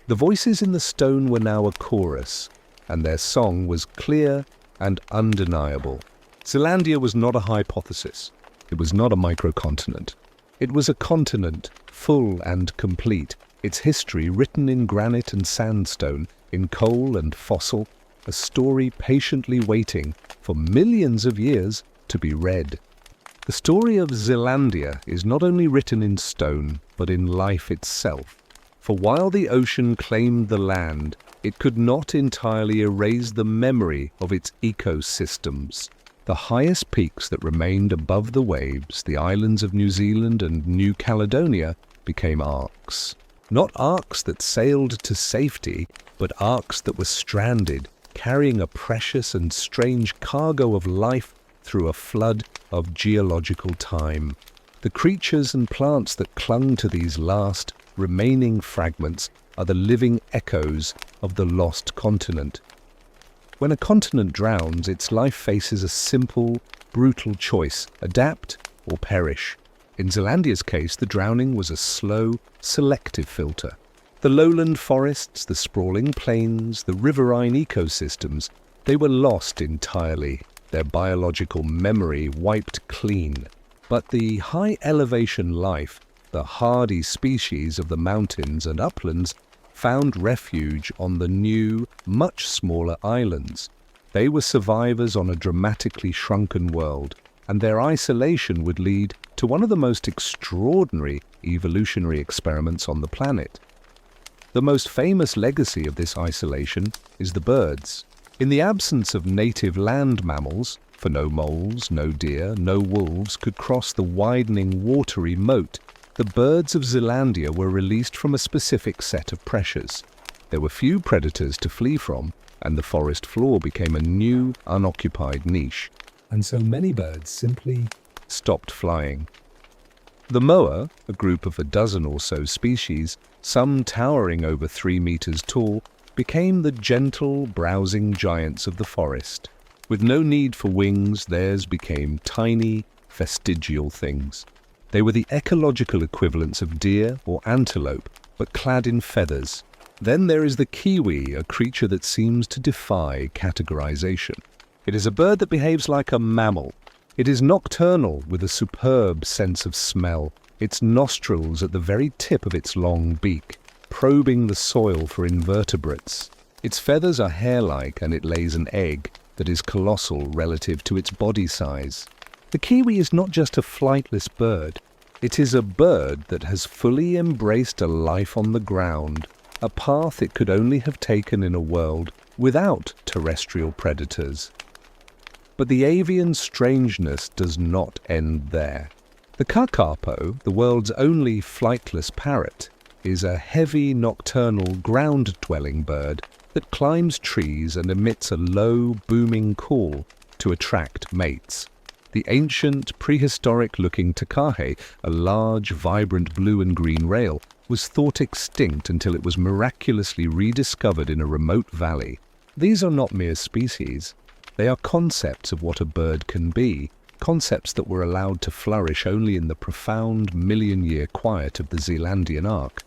The voices in the stone were now a chorus, and their song was clear and undeniable. Zealandia was not a hypothesis. It was not a microcontinent. It was a continent, full and complete, its history written in granite and sandstone, in coal and fossil, a story patiently waiting for millions of years to be read. The story of Zealandia is not only written in stone, but in life itself. For while the ocean claimed the land, it could not entirely erase the memory of its ecosystems. The highest peaks that remained above the waves, the islands of New Zealand and New Caledonia, became arks. Not arks that sailed to safety, but arks that were stranded, carrying a precious and strange cargo of life through a flood of geological time. The creatures and plants that clung to these last remaining fragments are the living echoes of the lost continent. When a continent drowns, its life faces a simple, brutal choice: adapt or perish. In Zealandia's case, the drowning was a slow, selective filter. The lowland forests, the sprawling plains, the riverine ecosystems, they were lost entirely, their biological memory wiped clean. But the high-elevation life, the hardy species of the mountains and uplands, found refuge on the new, much smaller islands. They were survivors on a dramatically shrunken world, and their isolation would lead to one of the most extraordinary evolutionary experiments on the planet. The most famous legacy of this isolation is the birds. In the absence of native land mammals, for no moles, no deer, no wolves could cross the widening watery moat, the birds of Zealandia were released from a specific set of pressures. There were few predators to flee from, and the forest floor became a new, unoccupied niche. And so many birds simply Stopped flying. The moa, a group of a dozen or so species, some towering over 3 meters tall, became the gentle, browsing giants of the forest. With no need for wings, theirs became tiny, vestigial things. They were the ecological equivalents of deer or antelope, but clad in feathers. Then there is the kiwi, a creature that seems to defy categorization. It is a bird that behaves like a mammal. It is nocturnal with a superb sense of smell, its nostrils at the very tip of its long beak, probing the soil for invertebrates. Its feathers are hair-like and it lays an egg that is colossal relative to its body size. The kiwi is not just a flightless bird. It is a bird that has fully embraced a life on the ground, a path it could only have taken in a world without terrestrial predators. But the avian strangeness does not end there. The kakapo, the world's only flightless parrot, is a heavy nocturnal ground-dwelling bird that climbs trees and emits a low, booming call to attract mates. The ancient, prehistoric-looking takahe, a large, vibrant blue and green rail, was thought extinct until it was miraculously rediscovered in a remote valley. These are not mere species. They are concepts of what a bird can be, concepts that were allowed to flourish only in the profound million-year quiet of the Zealandian ark.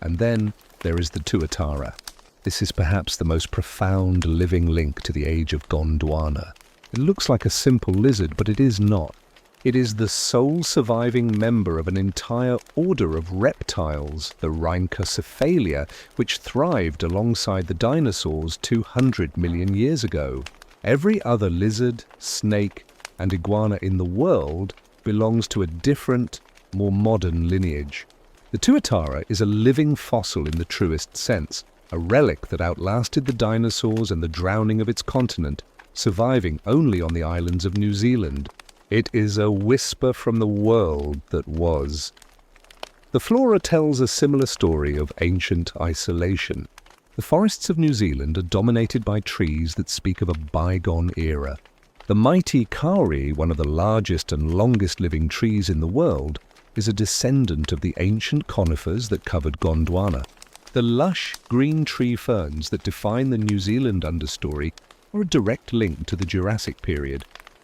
And then there is the tuatara. This is perhaps the most profound living link to the age of Gondwana. It looks like a simple lizard, but it is not. It is the sole surviving member of an entire order of reptiles, the Rhynchocephalia, which thrived alongside the dinosaurs 200 million years ago. Every other lizard, snake, and iguana in the world belongs to a different, more modern lineage. The tuatara is a living fossil in the truest sense, a relic that outlasted the dinosaurs and the drowning of its continent, surviving only on the islands of New Zealand. It is a whisper from the world that was. The flora tells a similar story of ancient isolation. The forests of New Zealand are dominated by trees that speak of a bygone era. The mighty kauri, one of the largest and longest living trees in the world, is a descendant of the ancient conifers that covered Gondwana. The lush green tree ferns that define the New Zealand understory are a direct link to the Jurassic period.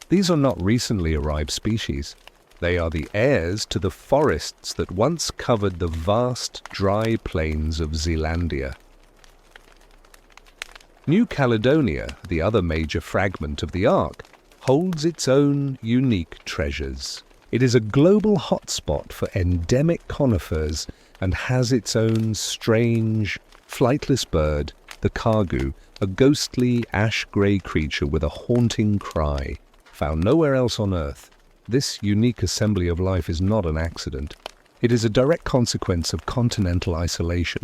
These are not recently arrived species. They are the heirs to the forests that once covered the vast, dry plains of Zealandia. New Caledonia, the other major fragment of the ark, holds its own unique treasures. It is a global hotspot for endemic conifers and has its own strange, flightless bird, the cargu, a ghostly ash-grey creature with a haunting cry, found nowhere else on Earth. This unique assembly of life is not an accident. It is a direct consequence of continental isolation.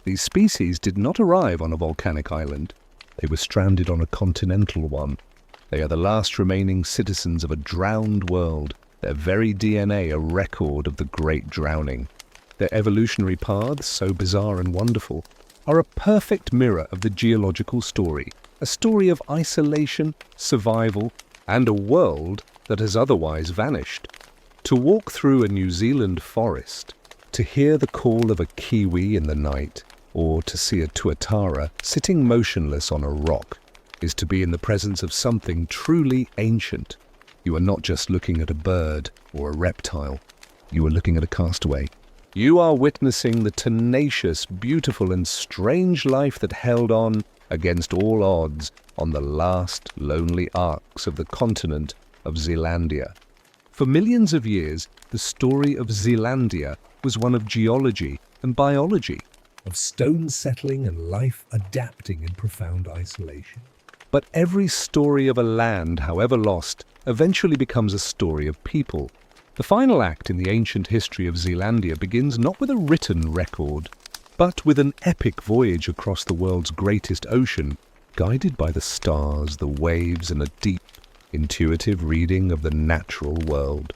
These species did not arrive on a volcanic island. They were stranded on a continental one. They are the last remaining citizens of a drowned world, their very DNA a record of the Great Drowning. Their evolutionary paths, so bizarre and wonderful, are a perfect mirror of the geological story, a story of isolation, survival, and a world that has otherwise vanished. To walk through a New Zealand forest, to hear the call of a kiwi in the night, or to see a tuatara sitting motionless on a rock, is to be in the presence of something truly ancient. You are not just looking at a bird or a reptile. You are looking at a castaway. You are witnessing the tenacious, beautiful and strange life that held on against all odds on the last lonely arcs of the continent of Zealandia. For millions of years, the story of Zealandia was one of geology and biology, of stone settling and life adapting in profound isolation. but every story of a land, however lost, eventually becomes a story of people. The final act in the ancient history of Zealandia begins not with a written record, but with an epic voyage across the world's greatest ocean, guided by the stars, the waves, and a deep, intuitive reading of the natural world.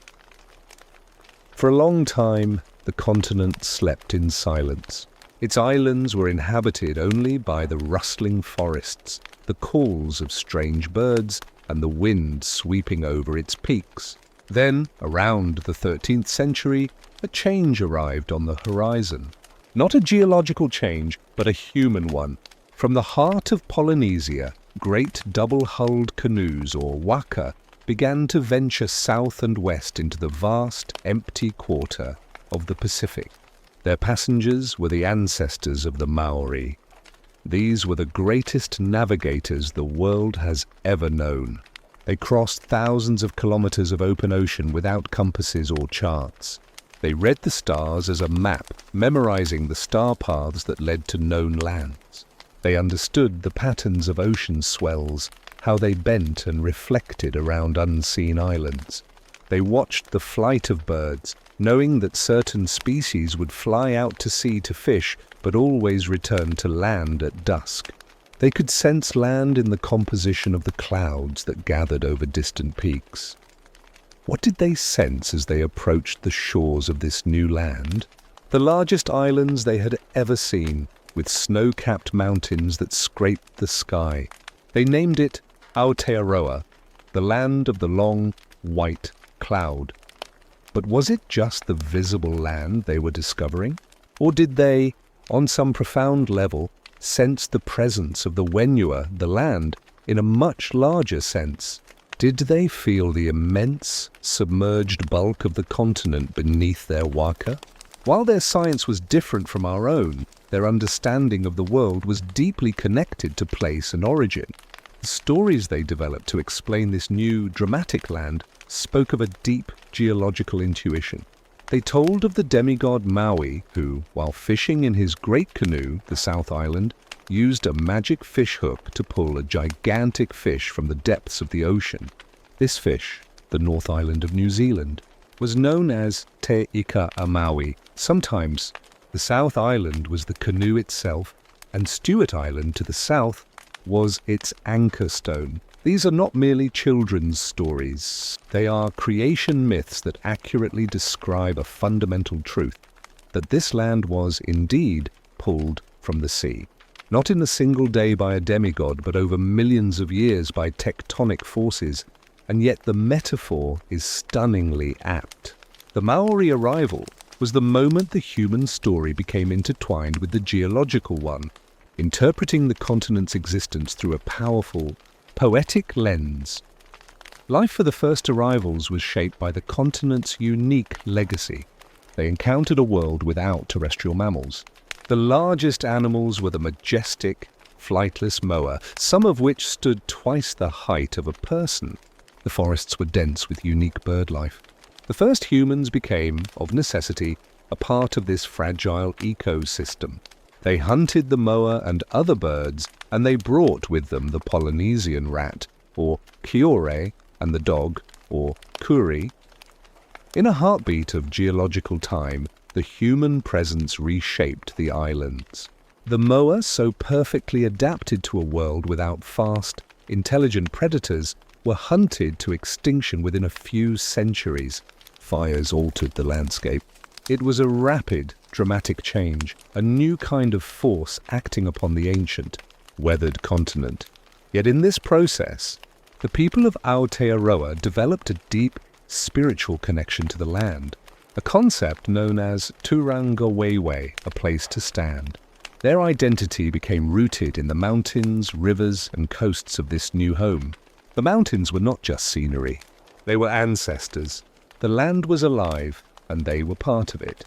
For a long time, the continent slept in silence. Its islands were inhabited only by the rustling forests, the calls of strange birds, and the wind sweeping over its peaks. Then, around the 13th century, a change arrived on the horizon. Not a geological change, but a human one. From the heart of Polynesia, great double-hulled canoes, or waka, began to venture south and west into the vast, empty quarter of the Pacific. Their passengers were the ancestors of the Maori. These were the greatest navigators the world has ever known. They crossed thousands of kilometers of open ocean without compasses or charts. They read the stars as a map, memorizing the star paths that led to known lands. They understood the patterns of ocean swells, how they bent and reflected around unseen islands. They watched the flight of birds, knowing that certain species would fly out to sea to fish, but always return to land at dusk. They could sense land in the composition of the clouds that gathered over distant peaks. What did they sense as they approached the shores of this new land? The largest islands they had ever seen, with snow-capped mountains that scraped the sky. They named it Aotearoa, the land of the long, white cloud. But was it just the visible land they were discovering? Or did they, on some profound level, sense the presence of the Wenua, the land, in a much larger sense? Did they feel the immense, submerged bulk of the continent beneath their waka? While their science was different from our own, their understanding of the world was deeply connected to place and origin. The stories they developed to explain this new, dramatic land spoke of a deep geological intuition. They told of the demigod Maui, who, while fishing in his great canoe, the South Island, used a magic fish hook to pull a gigantic fish from the depths of the ocean. This fish, the North Island of New Zealand, was known as Te Ika a Maui. Sometimes the South Island was the canoe itself, and Stewart Island to the south was its anchor stone. These are not merely children's stories. They are creation myths that accurately describe a fundamental truth, that this land was indeed pulled from the sea. Not in a single day by a demigod, but over millions of years by tectonic forces, and yet the metaphor is stunningly apt. The Maori arrival was the moment the human story became intertwined with the geological one, interpreting the continent's existence through a powerful, poetic lens. Life for the first arrivals was shaped by the continent's unique legacy. They encountered a world without terrestrial mammals. The largest animals were the majestic, flightless moa, some of which stood twice the height of a person. The forests were dense with unique bird life. The first humans became, of necessity, a part of this fragile ecosystem. They hunted the moa and other birds, and they brought with them the Polynesian rat, or kiore, and the dog, or kuri. In a heartbeat of geological time, the human presence reshaped the islands. The moa, so perfectly adapted to a world without fast, intelligent predators, were hunted to extinction within a few centuries. Fires altered the landscape. It was a rapid, dramatic change, a new kind of force acting upon the ancient, weathered continent. Yet in this process, the people of Aotearoa developed a deep, spiritual connection to the land, a concept known as Turangawewe, a place to stand. Their identity became rooted in the mountains, rivers, and coasts of this new home. The mountains were not just scenery. They were ancestors. The land was alive, and they were part of it.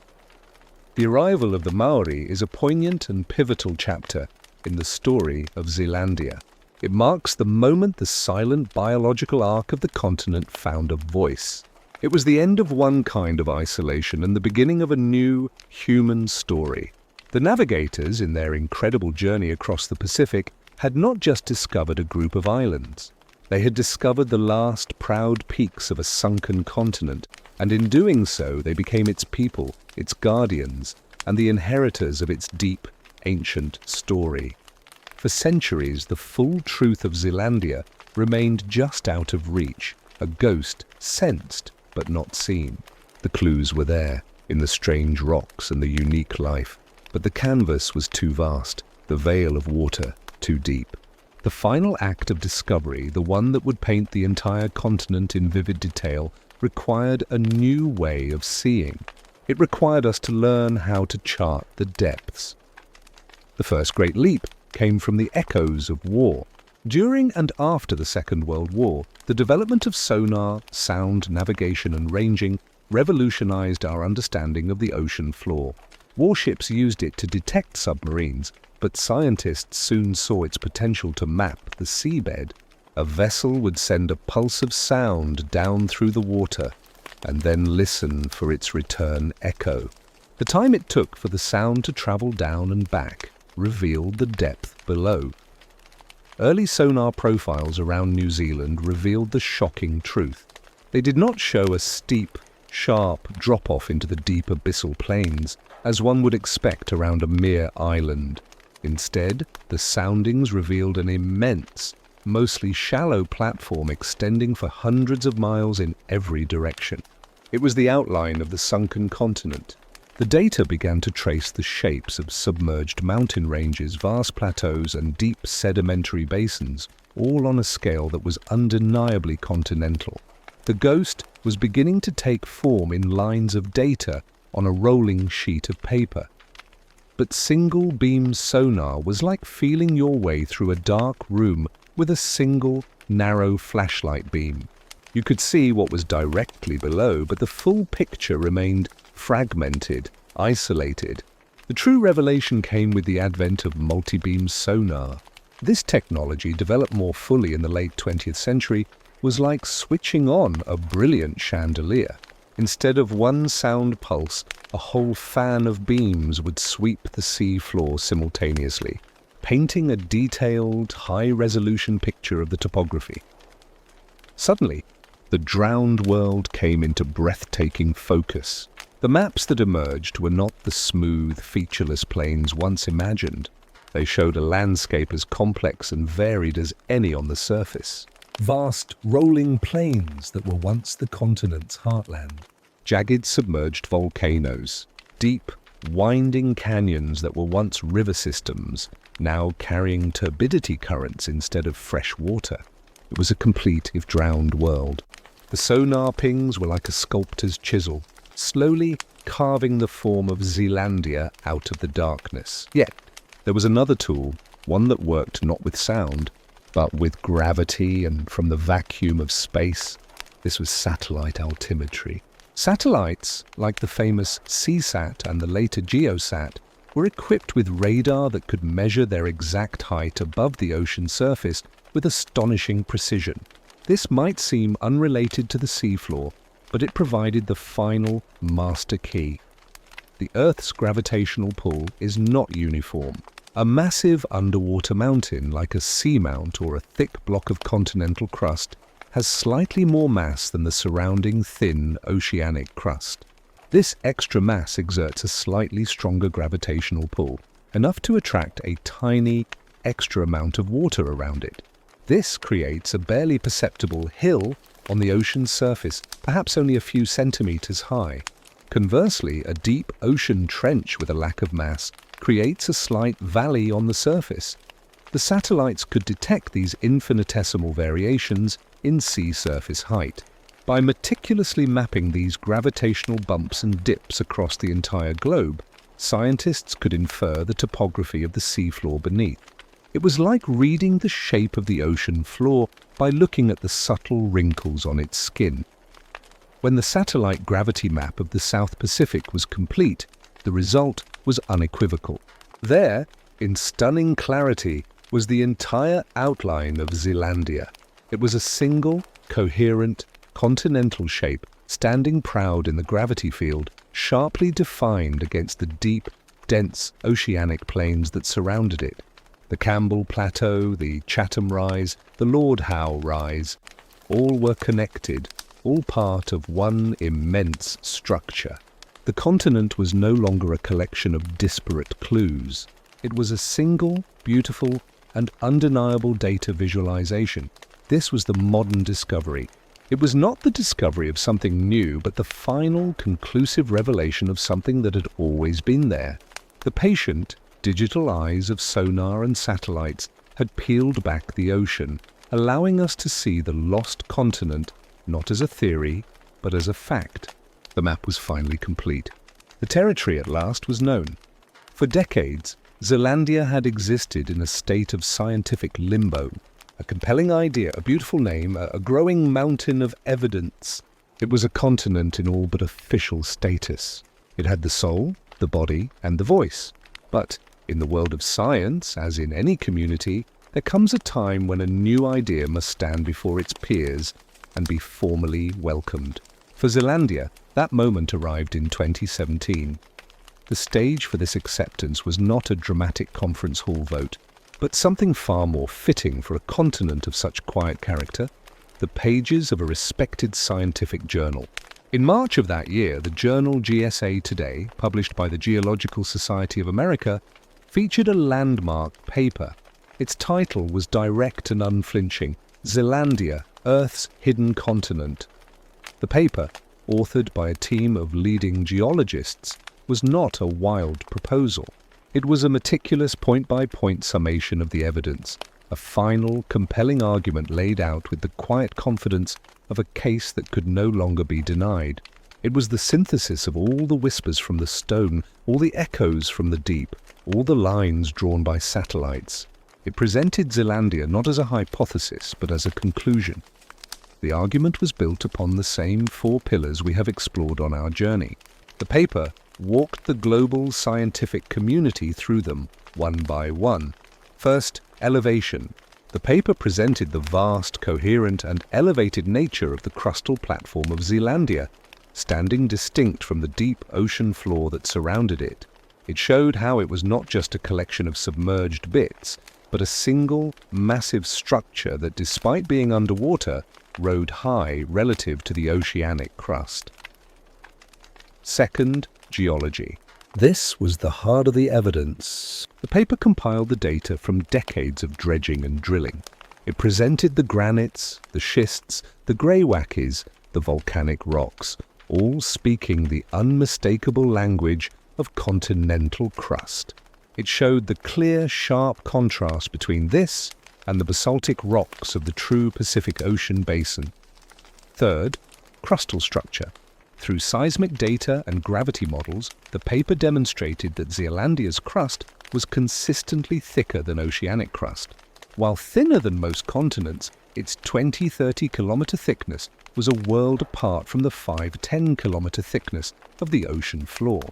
The arrival of the Maori is a poignant and pivotal chapter in the story of Zealandia. It marks the moment the silent biological arc of the continent found a voice. It was the end of one kind of isolation and the beginning of a new human story. The navigators, in their incredible journey across the Pacific, had not just discovered a group of islands. They had discovered the last proud peaks of a sunken continent, and in doing so they became its people, its guardians, and the inheritors of its deep, ancient story. For centuries, the full truth of Zealandia remained just out of reach, a ghost sensed but not seen. The clues were there, in the strange rocks and the unique life, but the canvas was too vast, the veil of water too deep. The final act of discovery, the one that would paint the entire continent in vivid detail, required a new way of seeing. It required us to learn how to chart the depths. The first great leap came from the echoes of war. During and after the Second World War, the development of sonar, sound, navigation and ranging revolutionized our understanding of the ocean floor. Warships used it to detect submarines, but scientists soon saw its potential to map the seabed. A vessel would send a pulse of sound down through the water and then listen for its return echo. The time it took for the sound to travel down and back revealed the depth below. Early sonar profiles around New Zealand revealed the shocking truth. They did not show a steep, sharp drop-off into the deep abyssal plains, as one would expect around a mere island. Instead, the soundings revealed an immense, mostly shallow platform extending for hundreds of miles in every direction. It was the outline of the sunken continent. The data began to trace the shapes of submerged mountain ranges, vast plateaus, and deep sedimentary basins, all on a scale that was undeniably continental. The ghost was beginning to take form in lines of data on a rolling sheet of paper. But single-beam sonar was like feeling your way through a dark room with a single, narrow flashlight beam. You could see what was directly below, but the full picture remained fragmented, isolated. The true revelation came with the advent of multi-beam sonar. This technology, developed more fully in the late 20th century, was like switching on a brilliant chandelier. Instead of one sound pulse, a whole fan of beams would sweep the sea floor simultaneously, painting a detailed, high-resolution picture of the topography. Suddenly, the drowned world came into breathtaking focus. The maps that emerged were not the smooth, featureless plains once imagined. They showed a landscape as complex and varied as any on the surface. Vast, rolling plains that were once the continent's heartland. Jagged submerged volcanoes, deep, winding canyons that were once river systems, now carrying turbidity currents instead of fresh water. It was a complete, if drowned, world. The sonar pings were like a sculptor's chisel, slowly carving the form of Zealandia out of the darkness. Yet, there was another tool, one that worked not with sound, but with gravity and from the vacuum of space. This was satellite altimetry. Satellites, like the famous CSAT and the later GeoSat, were equipped with radar that could measure their exact height above the ocean surface with astonishing precision. This might seem unrelated to the seafloor, but it provided the final master key. The Earth's gravitational pull is not uniform. A massive underwater mountain, like a seamount or a thick block of continental crust, has slightly more mass than the surrounding thin oceanic crust. This extra mass exerts a slightly stronger gravitational pull, enough to attract a tiny, extra amount of water around it. This creates a barely perceptible hill on the ocean's surface, perhaps only a few centimeters high. Conversely, a deep ocean trench with a lack of mass creates a slight valley on the surface. The satellites could detect these infinitesimal variations in sea surface height. By meticulously mapping these gravitational bumps and dips across the entire globe, scientists could infer the topography of the seafloor beneath. It was like reading the shape of the ocean floor by looking at the subtle wrinkles on its skin. When the satellite gravity map of the South Pacific was complete, the result was unequivocal. There, in stunning clarity, was the entire outline of Zealandia. It was a single, coherent, continental shape, standing proud in the gravity field, sharply defined against the deep, dense oceanic plains that surrounded it. The Campbell Plateau, the Chatham Rise, the Lord Howe Rise, all were connected, all part of one immense structure. The continent was no longer a collection of disparate clues. It was a single, beautiful, and undeniable data visualization. This was the modern discovery. It was not the discovery of something new, but the final, conclusive revelation of something that had always been there. The patient, digital eyes of sonar and satellites had peeled back the ocean, allowing us to see the lost continent not as a theory, but as a fact. The map was finally complete. The territory at last was known. For decades, Zealandia had existed in a state of scientific limbo. A compelling idea, a beautiful name, a growing mountain of evidence. It was a continent in all but official status. It had the soul, the body, and the voice. But in the world of science, as in any community, there comes a time when a new idea must stand before its peers and be formally welcomed. For Zealandia, that moment arrived in 2017. The stage for this acceptance was not a dramatic conference hall vote, but something far more fitting for a continent of such quiet character, the pages of a respected scientific journal. In March of that year, the journal GSA Today, published by the Geological Society of America, featured a landmark paper. Its title was direct and unflinching: Zealandia, Earth's Hidden Continent. The paper, authored by a team of leading geologists, was not a wild proposal. It was a meticulous point-by-point summation of the evidence, a final, compelling argument laid out with the quiet confidence of a case that could no longer be denied. It was the synthesis of all the whispers from the stone, all the echoes from the deep, all the lines drawn by satellites. It presented Zealandia not as a hypothesis, but as a conclusion. The argument was built upon the same 4 pillars we have explored on our journey. The paper walked the global scientific community through them, one by one. First, elevation. The paper presented the vast, coherent, and elevated nature of the crustal platform of Zealandia, standing distinct from the deep ocean floor that surrounded it. It showed how it was not just a collection of submerged bits, but a single, massive structure that, despite being underwater, rode high relative to the oceanic crust. Second, geology. This was the heart of the evidence. The paper compiled the data from decades of dredging and drilling. It presented the granites, the schists, the greywackies, the volcanic rocks, all speaking the unmistakable language of continental crust. It showed the clear, sharp contrast between this and the basaltic rocks of the true Pacific Ocean basin. Third, crustal structure. Through seismic data and gravity models, the paper demonstrated that Zealandia's crust was consistently thicker than oceanic crust. While thinner than most continents, its 20-30 kilometer thickness was a world apart from the 5-10 kilometer thickness of the ocean floor.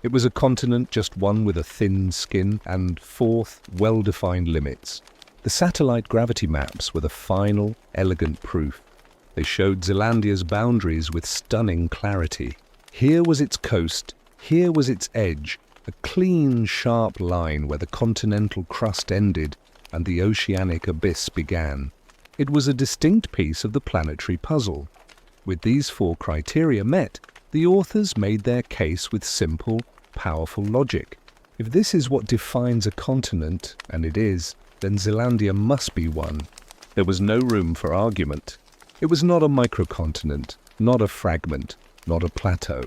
It was a continent just one with a thin skin and, fourth, well-defined limits. The satellite gravity maps were the final, elegant proof. They showed Zealandia's boundaries with stunning clarity. Here was its coast, here was its edge, a clean, sharp line where the continental crust ended and the oceanic abyss began. It was a distinct piece of the planetary puzzle. With these 4 criteria met, the authors made their case with simple, powerful logic. If this is what defines a continent, and it is, then Zealandia must be one. There was no room for argument. It was not a microcontinent, not a fragment, not a plateau.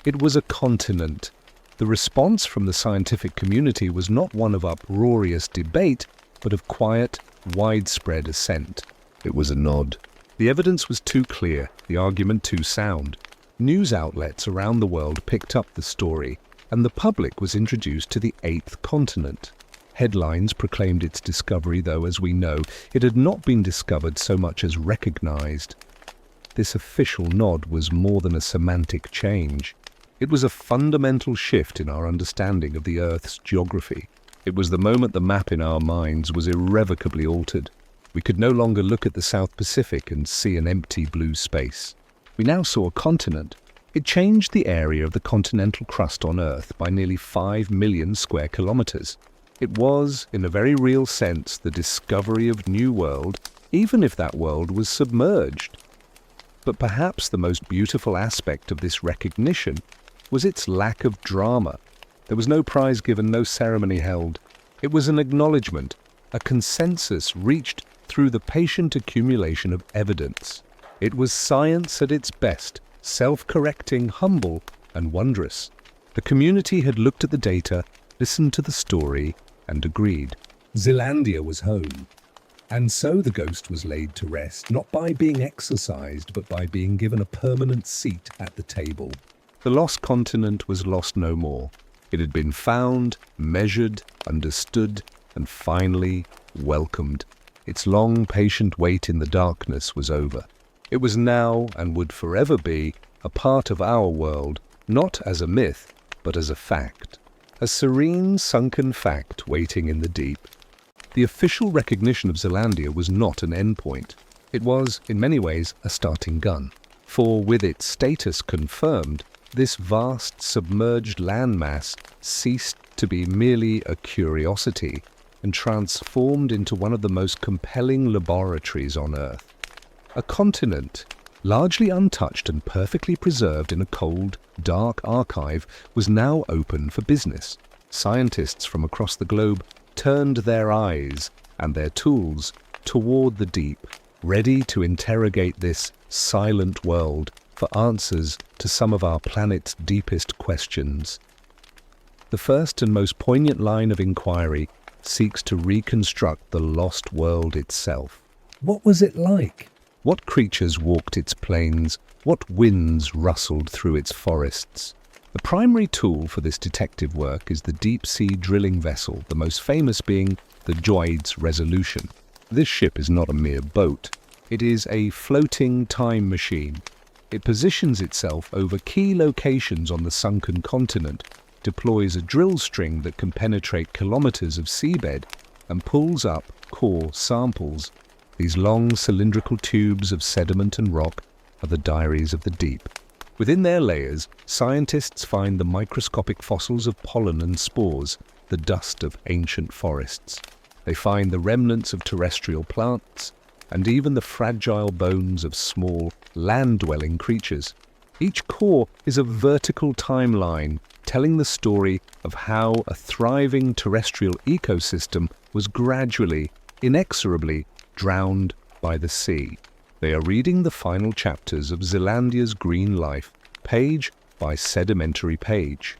It was a continent. The response from the scientific community was not one of uproarious debate, but of quiet, widespread assent. It was a nod. The evidence was too clear, the argument too sound. News outlets around the world picked up the story, and the public was introduced to the 8th continent. Headlines proclaimed its discovery, though, as we know, it had not been discovered so much as recognized. This official nod was more than a semantic change. It was a fundamental shift in our understanding of the Earth's geography. It was the moment the map in our minds was irrevocably altered. We could no longer look at the South Pacific and see an empty blue space. We now saw a continent. It changed the area of the continental crust on Earth by nearly 5 million square kilometers. It was, in a very real sense, the discovery of a new world, even if that world was submerged. But perhaps the most beautiful aspect of this recognition was its lack of drama. There was no prize given, no ceremony held. It was an acknowledgement, a consensus reached through the patient accumulation of evidence. It was science at its best, self-correcting, humble, and wondrous. The community had looked at the data, listened to the story, and agreed. Zealandia was home. And so the ghost was laid to rest, not by being exorcised, but by being given a permanent seat at the table. The lost continent was lost no more. It had been found, measured, understood, and finally welcomed. Its long, patient wait in the darkness was over. It was now, and would forever be, a part of our world, not as a myth, but as a fact. A serene, sunken fact waiting in the deep. The official recognition of Zealandia was not an endpoint. It was, in many ways, a starting gun. For with its status confirmed, this vast submerged landmass ceased to be merely a curiosity and transformed into one of the most compelling laboratories on Earth. A continent, largely untouched and perfectly preserved in a cold, dark archive, was now open for business. Scientists from across the globe turned their eyes and their tools toward the deep, ready to interrogate this silent world for answers to some of our planet's deepest questions. The first and most poignant line of inquiry seeks to reconstruct the lost world itself. What was it like? What creatures walked its plains? What winds rustled through its forests? The primary tool for this detective work is the deep-sea drilling vessel, the most famous being the Geology's Resolution. This ship is not a mere boat. It is a floating time machine. It positions itself over key locations on the sunken continent, deploys a drill string that can penetrate kilometers of seabed, and pulls up core samples. These long cylindrical tubes of sediment and rock are the diaries of the deep. Within their layers, scientists find the microscopic fossils of pollen and spores, the dust of ancient forests. They find the remnants of terrestrial plants, and even the fragile bones of small, land-dwelling creatures. Each core is a vertical timeline telling the story of how a thriving terrestrial ecosystem was gradually, inexorably drowned by the sea. They are reading the final chapters of Zealandia's green life, page by sedimentary page.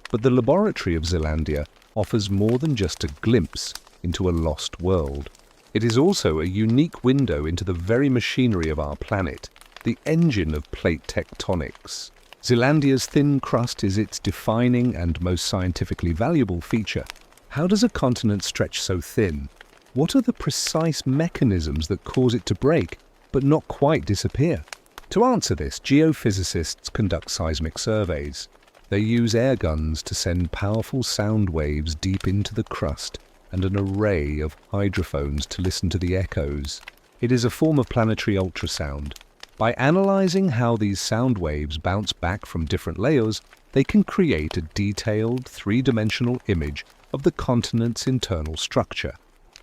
But the laboratory of Zealandia offers more than just a glimpse into a lost world. It is also a unique window into the very machinery of our planet, the engine of plate tectonics. Zealandia's thin crust is its defining and most scientifically valuable feature. How does a continent stretch so thin? What are the precise mechanisms that cause it to break, but not quite disappear? To answer this, geophysicists conduct seismic surveys. They use air guns to send powerful sound waves deep into the crust and an array of hydrophones to listen to the echoes. It is a form of planetary ultrasound. By analyzing how these sound waves bounce back from different layers, they can create a detailed, three-dimensional image of the continent's internal structure.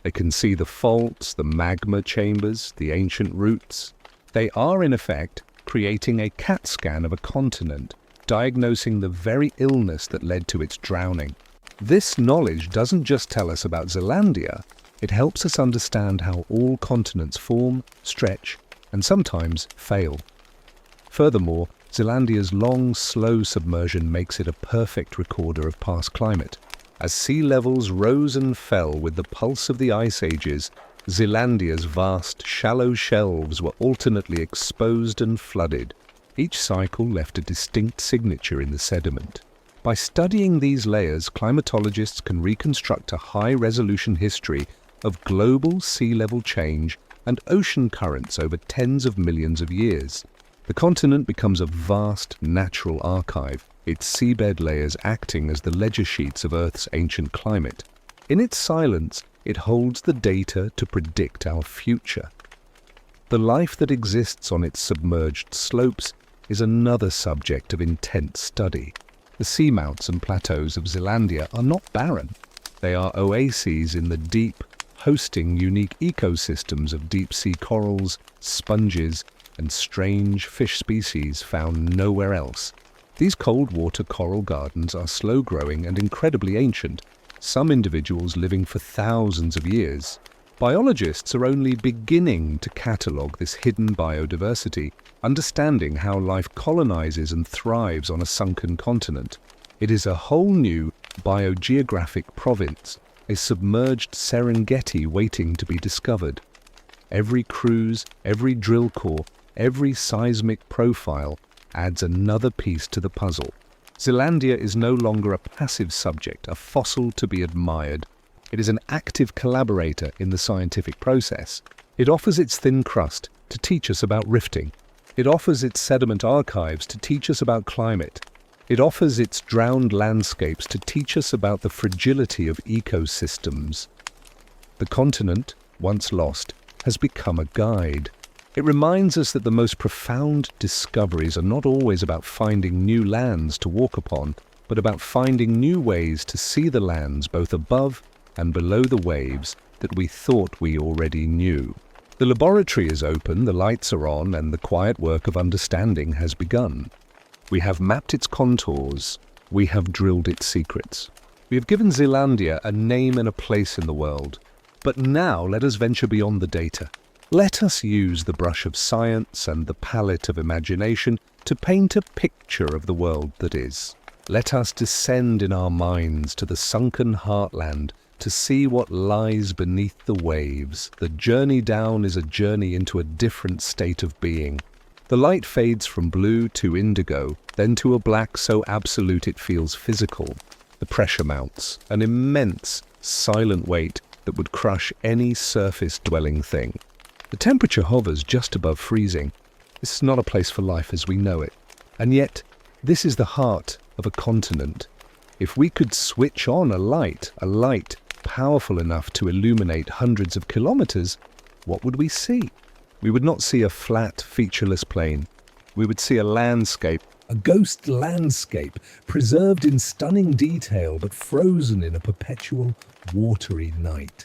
They can see the faults, the magma chambers, the ancient roots. They are, in effect, creating a CAT scan of a continent, diagnosing the very illness that led to its drowning. This knowledge doesn't just tell us about Zealandia, it helps us understand how all continents form, stretch, and sometimes fail. Furthermore, Zealandia's long, slow submersion makes it a perfect recorder of past climate. As sea levels rose and fell with the pulse of the ice ages, Zealandia's vast, shallow shelves were alternately exposed and flooded. Each cycle left a distinct signature in the sediment. By studying these layers, climatologists can reconstruct a high-resolution history of global sea level change and ocean currents over tens of millions of years. The continent becomes a vast natural archive, its seabed layers acting as the ledger sheets of Earth's ancient climate. In its silence, it holds the data to predict our future. The life that exists on its submerged slopes is another subject of intense study. The seamounts and plateaus of Zealandia are not barren. They are oases in the deep, hosting unique ecosystems of deep-sea corals, sponges, and strange fish species found nowhere else. These cold-water coral gardens are slow-growing and incredibly ancient, some individuals living for thousands of years. Biologists are only beginning to catalogue this hidden biodiversity, understanding how life colonizes and thrives on a sunken continent. It is a whole new biogeographic province, a submerged Serengeti waiting to be discovered. Every cruise, every drill core, every seismic profile adds another piece to the puzzle. Zealandia is no longer a passive subject, a fossil to be admired. It is an active collaborator in the scientific process. It offers its thin crust to teach us about rifting. It offers its sediment archives to teach us about climate. It offers its drowned landscapes to teach us about the fragility of ecosystems. The continent, once lost, has become a guide. It reminds us that the most profound discoveries are not always about finding new lands to walk upon, but about finding new ways to see the lands both above and below the waves that we thought we already knew. The laboratory is open, the lights are on, and the quiet work of understanding has begun. We have mapped its contours, we have drilled its secrets. We have given Zealandia a name and a place in the world. But now let us venture beyond the data. Let us use the brush of science and the palette of imagination to paint a picture of the world that is. Let us descend in our minds to the sunken heartland to see what lies beneath the waves. The journey down is a journey into a different state of being. The light fades from blue to indigo, then to a black so absolute it feels physical. The pressure mounts, an immense, silent weight that would crush any surface-dwelling thing. The temperature hovers just above freezing. This is not a place for life as we know it. And yet, this is the heart of a continent. If we could switch on a light powerful enough to illuminate hundreds of kilometers, what would we see? We would not see a flat, featureless plain. We would see a landscape. A ghost landscape, preserved in stunning detail but frozen in a perpetual, watery night.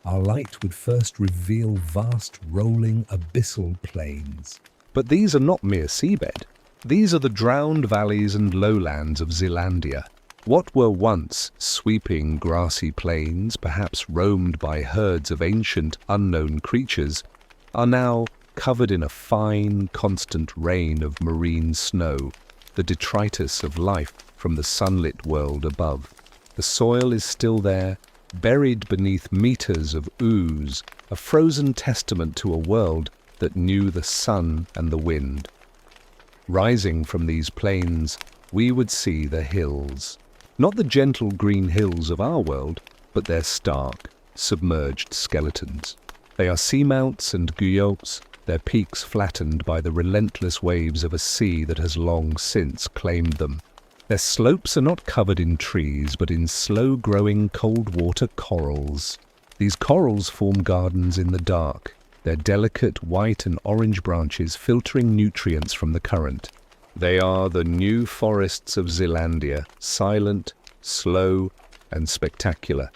Our light would first reveal vast, rolling, abyssal plains. But these are not mere seabed. These are the drowned valleys and lowlands of Zealandia. What were once sweeping grassy plains, perhaps roamed by herds of ancient, unknown creatures, are now covered in a fine, constant rain of marine snow, the detritus of life from the sunlit world above. The soil is still there, buried beneath meters of ooze, a frozen testament to a world that knew the sun and the wind. Rising from these plains, we would see the hills. Not the gentle green hills of our world, but their stark, submerged skeletons. They are seamounts and guyots, their peaks flattened by the relentless waves of a sea that has long since claimed them. Their slopes are not covered in trees, but in slow-growing cold-water corals. These corals form gardens in the dark, their delicate white and orange branches filtering nutrients from the current. They are the new forests of Zealandia, silent, slow, and spectacular.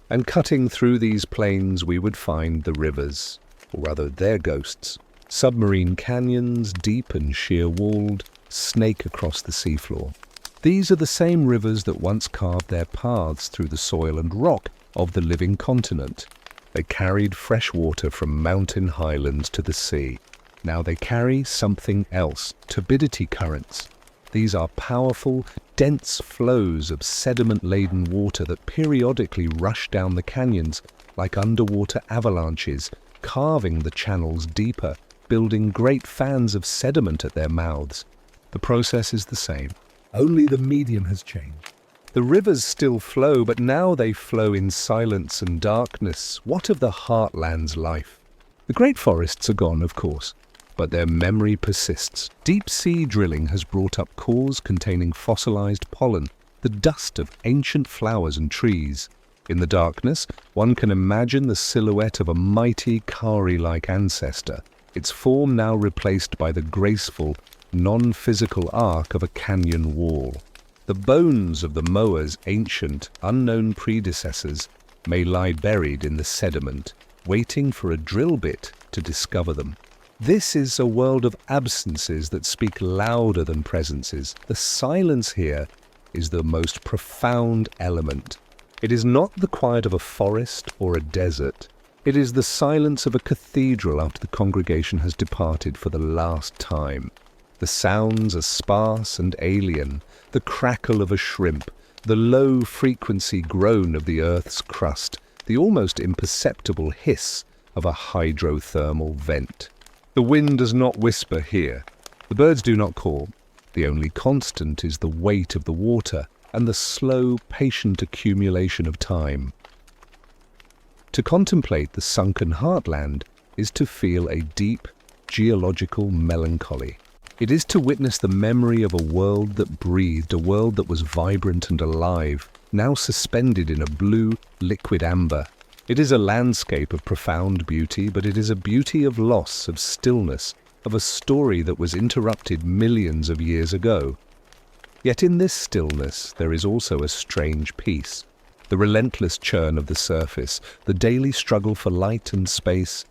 And cutting through these plains we would find the rivers, or rather their ghosts. Submarine canyons, deep and sheer-walled, snake across the seafloor. These are the same rivers that once carved their paths through the soil and rock of the living continent. They carried fresh water from mountain highlands to the sea. Now they carry something else, turbidity currents. These are powerful, dense flows of sediment-laden water that periodically rush down the canyons like underwater avalanches, carving the channels deeper, building great fans of sediment at their mouths. The process is the same. Only the medium has changed. The rivers still flow, but now they flow in silence and darkness. What of the heartland's life? The great forests are gone, of course, but their memory persists. Deep-sea drilling has brought up cores containing fossilized pollen, the dust of ancient flowers and trees. In the darkness, one can imagine the silhouette of a mighty cowrie-like ancestor, its form now replaced by the graceful, non-physical arc of a canyon wall. The bones of the moa's ancient, unknown predecessors may lie buried in the sediment, waiting for a drill bit to discover them. This is a world of absences that speak louder than presences. The silence here is the most profound element. It is not the quiet of a forest or a desert. It is the silence of a cathedral after the congregation has departed for the last time. The sounds are sparse and alien, the crackle of a shrimp, the low-frequency groan of the Earth's crust, the almost imperceptible hiss of a hydrothermal vent. The wind does not whisper here. The birds do not call. The only constant is the weight of the water and the slow, patient accumulation of time. To contemplate the sunken heartland is to feel a deep, geological melancholy. It is to witness the memory of a world that breathed, a world that was vibrant and alive, now suspended in a blue, liquid amber. It is a landscape of profound beauty, but it is a beauty of loss, of stillness, of a story that was interrupted millions of years ago. Yet in this stillness there is also a strange peace. The relentless churn of the surface, the daily struggle for light and space,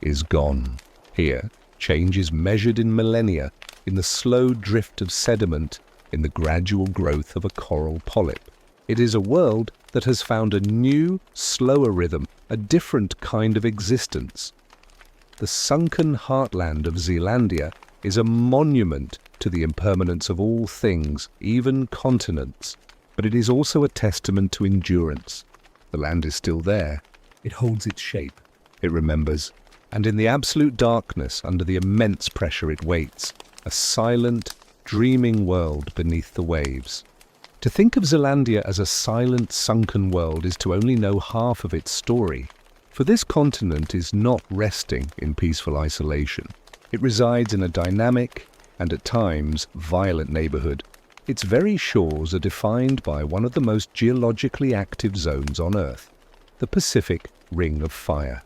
is gone. Here, change is measured in millennia, in the slow drift of sediment, in the gradual growth of a coral polyp. It is a world that has found a new, slower rhythm, a different kind of existence. The sunken heartland of Zealandia is a monument to the impermanence of all things, even continents, but it is also a testament to endurance. The land is still there. It holds its shape. It remembers. And in the absolute darkness, under the immense pressure it waits, a silent, dreaming world beneath the waves. To think of Zealandia as a silent, sunken world is to only know half of its story. For this continent is not resting in peaceful isolation. It resides in a dynamic and at times violent neighborhood. Its very shores are defined by one of the most geologically active zones on Earth, the Pacific Ring of Fire.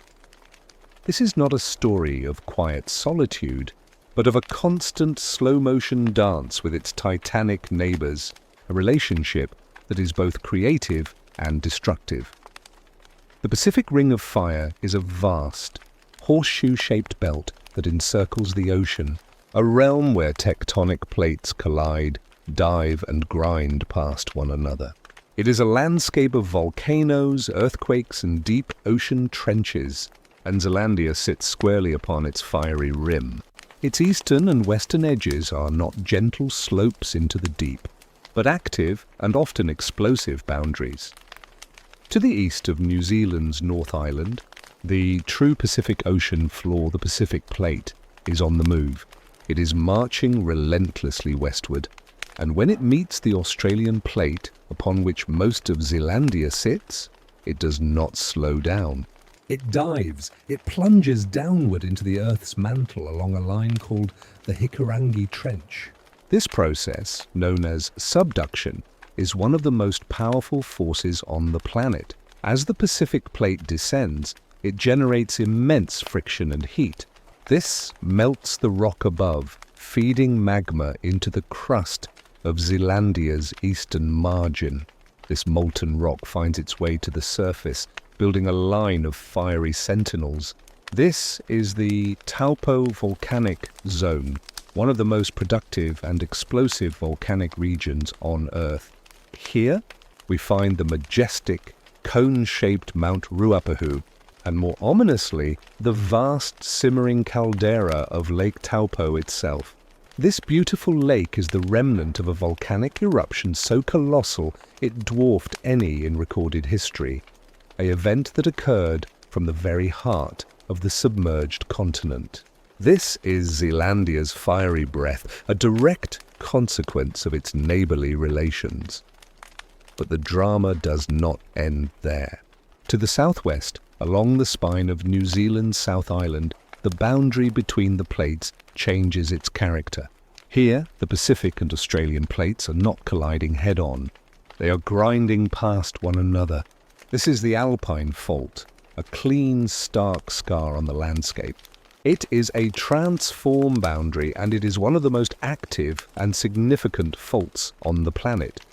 This is not a story of quiet solitude, but of a constant slow-motion dance with its titanic neighbors, a relationship that is both creative and destructive. The Pacific Ring of Fire is a vast, horseshoe-shaped belt that encircles the ocean, a realm where tectonic plates collide, dive and grind past one another. It is a landscape of volcanoes, earthquakes and deep ocean trenches, and Zealandia sits squarely upon its fiery rim. Its eastern and western edges are not gentle slopes into the deep, but active and often explosive boundaries. To the east of New Zealand's North Island, the true Pacific Ocean floor, the Pacific Plate, is on the move. It is marching relentlessly westward, and when it meets the Australian Plate, upon which most of Zealandia sits, it does not slow down. It dives, it plunges downward into the Earth's mantle along a line called the Hikurangi Trench. This process, known as subduction, is one of the most powerful forces on the planet. As the Pacific plate descends, it generates immense friction and heat. This melts the rock above, feeding magma into the crust of Zealandia's eastern margin. This molten rock finds its way to the surface, building a line of fiery sentinels. This is the Taupo volcanic zone, one of the most productive and explosive volcanic regions on Earth. Here, we find the majestic, cone-shaped Mount Ruapehu, and more ominously, the vast simmering caldera of Lake Taupo itself. This beautiful lake is the remnant of a volcanic eruption so colossal it dwarfed any in recorded history, an event that occurred from the very heart of the submerged continent. This is Zealandia's fiery breath, a direct consequence of its neighbourly relations. But the drama does not end there. To the southwest, along the spine of New Zealand's South Island, the boundary between the plates changes its character. Here, the Pacific and Australian plates are not colliding head-on. They are grinding past one another. This is the Alpine Fault, a clean, stark scar on the landscape. It is a transform boundary, and it is one of the most active and significant faults on the planet.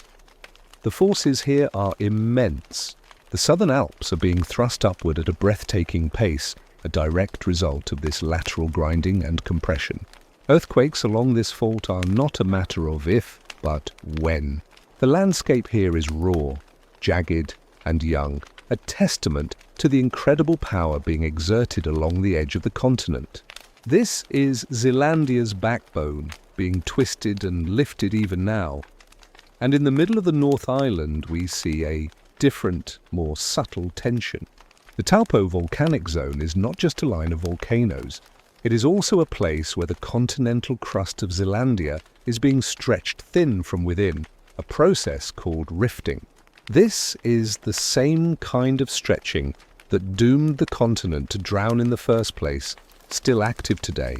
The forces here are immense. The Southern Alps are being thrust upward at a breathtaking pace, a direct result of this lateral grinding and compression. Earthquakes along this fault are not a matter of if, but when. The landscape here is raw, jagged, and young, a testament to the incredible power being exerted along the edge of the continent. This is Zealandia's backbone, being twisted and lifted even now. And in the middle of the North Island we see a different, more subtle tension. The Taupo volcanic zone is not just a line of volcanoes. It is also a place where the continental crust of Zealandia is being stretched thin from within, a process called rifting. This is the same kind of stretching that doomed the continent to drown in the first place, still active today.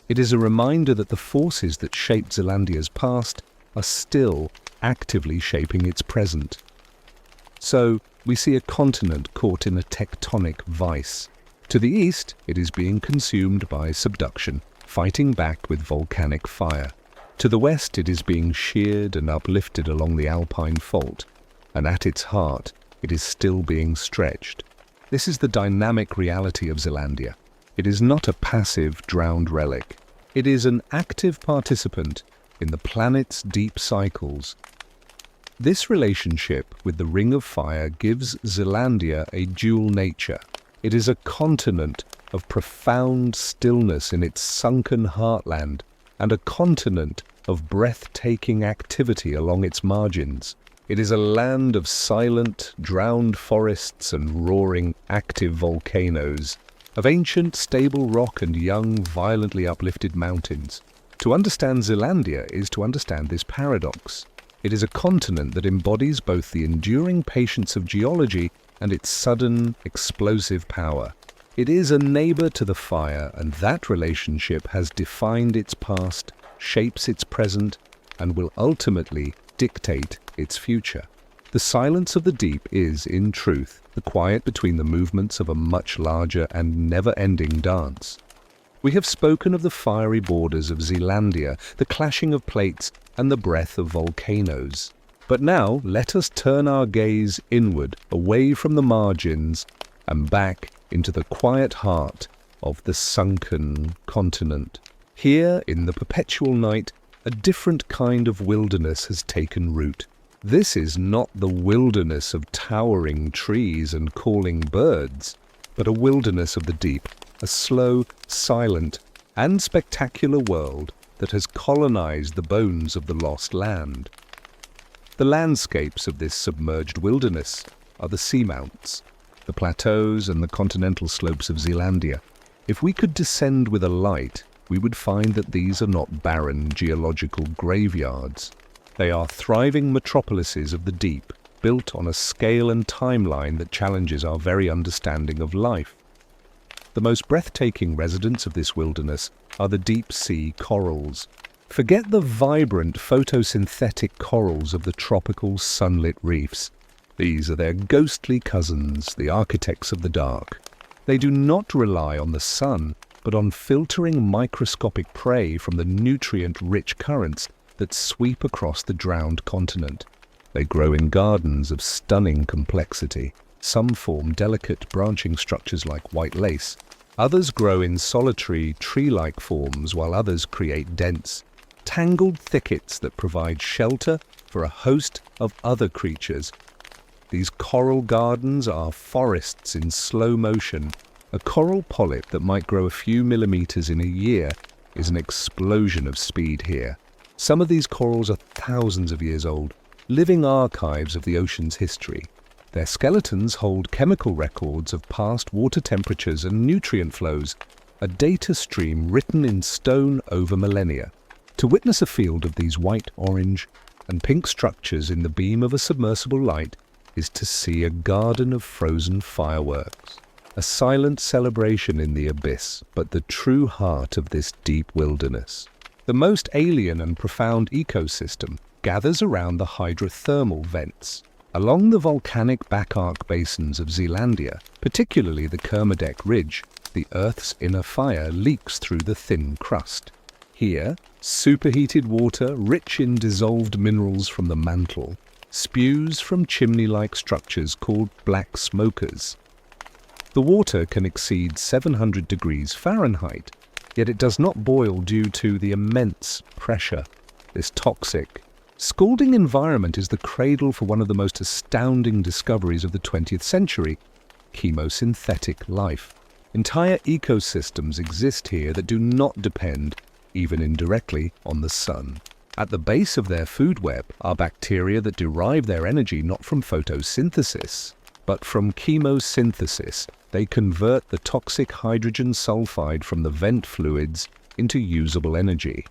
It is a reminder that the forces that shaped Zealandia's past are still actively shaping its present. So, we see a continent caught in a tectonic vice. To the east, it is being consumed by subduction, fighting back with volcanic fire. To the west, it is being sheared and uplifted along the Alpine Fault, and at its heart, it is still being stretched. This is the dynamic reality of Zealandia. It is not a passive, drowned relic. It is an active participant in the planet's deep cycles. This relationship with the Ring of Fire gives Zealandia a dual nature. It is a continent of profound stillness in its sunken heartland, and a continent of breathtaking activity along its margins. It is a land of silent, drowned forests and roaring, active volcanoes, of ancient, stable rock and young, violently uplifted mountains. To understand Zealandia is to understand this paradox. It is a continent that embodies both the enduring patience of geology and its sudden, explosive power. It is a neighbor to the fire, and that relationship has defined its past, shapes its present, and will ultimately dictate its future. The silence of the deep is, in truth, the quiet between the movements of a much larger and never-ending dance. We have spoken of the fiery borders of Zealandia, the clashing of plates, and the breath of volcanoes. But now let us turn our gaze inward, away from the margins, and back into the quiet heart of the sunken continent. Here, in the perpetual night, a different kind of wilderness has taken root. This is not the wilderness of towering trees and calling birds, but a wilderness of the deep, a slow, silent, and spectacular world that has colonized the bones of the lost land. The landscapes of this submerged wilderness are the seamounts, the plateaus and the continental slopes of Zealandia. If we could descend with a light, we would find that these are not barren geological graveyards. They are thriving metropolises of the deep, built on a scale and timeline that challenges our very understanding of life. The most breathtaking residents of this wilderness are the deep-sea corals. Forget the vibrant photosynthetic corals of the tropical sunlit reefs. These are their ghostly cousins, the architects of the dark. They do not rely on the sun, but on filtering microscopic prey from the nutrient-rich currents that sweep across the drowned continent. They grow in gardens of stunning complexity. Some form delicate branching structures like white lace. Others grow in solitary, tree-like forms, while others create dense, tangled thickets that provide shelter for a host of other creatures. These coral gardens are forests in slow motion. A coral polyp that might grow a few millimeters in a year is an explosion of speed here. Some of these corals are thousands of years old, living archives of the ocean's history. Their skeletons hold chemical records of past water temperatures and nutrient flows, a data stream written in stone over millennia. To witness a field of these white, orange, and pink structures in the beam of a submersible light is to see a garden of frozen fireworks. A silent celebration in the abyss, but the true heart of this deep wilderness. The most alien and profound ecosystem gathers around the hydrothermal vents. Along the volcanic back-arc basins of Zealandia, particularly the Kermadec Ridge, the Earth's inner fire leaks through the thin crust. Here, superheated water, rich in dissolved minerals from the mantle, spews from chimney-like structures called black smokers. The water can exceed 700 degrees Fahrenheit, yet it does not boil due to the immense pressure. This toxic, scalding environment is the cradle for one of the most astounding discoveries of the 20th century, chemosynthetic life. Entire ecosystems exist here that do not depend, even indirectly, on the sun. At the base of their food web are bacteria that derive their energy not from photosynthesis, but from chemosynthesis. They convert the toxic hydrogen sulfide from the vent fluids into usable energy.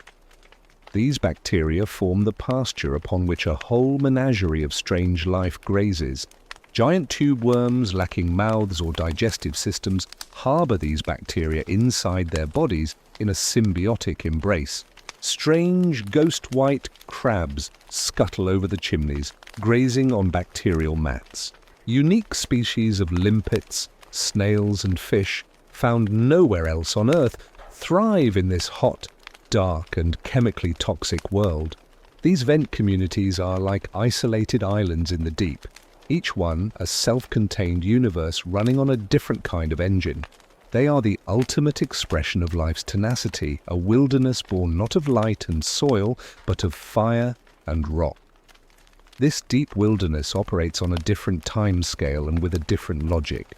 These bacteria form the pasture upon which a whole menagerie of strange life grazes. Giant tube worms lacking mouths or digestive systems harbor these bacteria inside their bodies in a symbiotic embrace. Strange ghost-white crabs scuttle over the chimneys, grazing on bacterial mats. Unique species of limpets, snails and fish, found nowhere else on Earth, thrive in this hot, dark and chemically toxic world. These vent communities are like isolated islands in the deep, each one a self-contained universe running on a different kind of engine. They are the ultimate expression of life's tenacity, a wilderness born not of light and soil, but of fire and rock. This deep wilderness operates on a different time scale and with a different logic.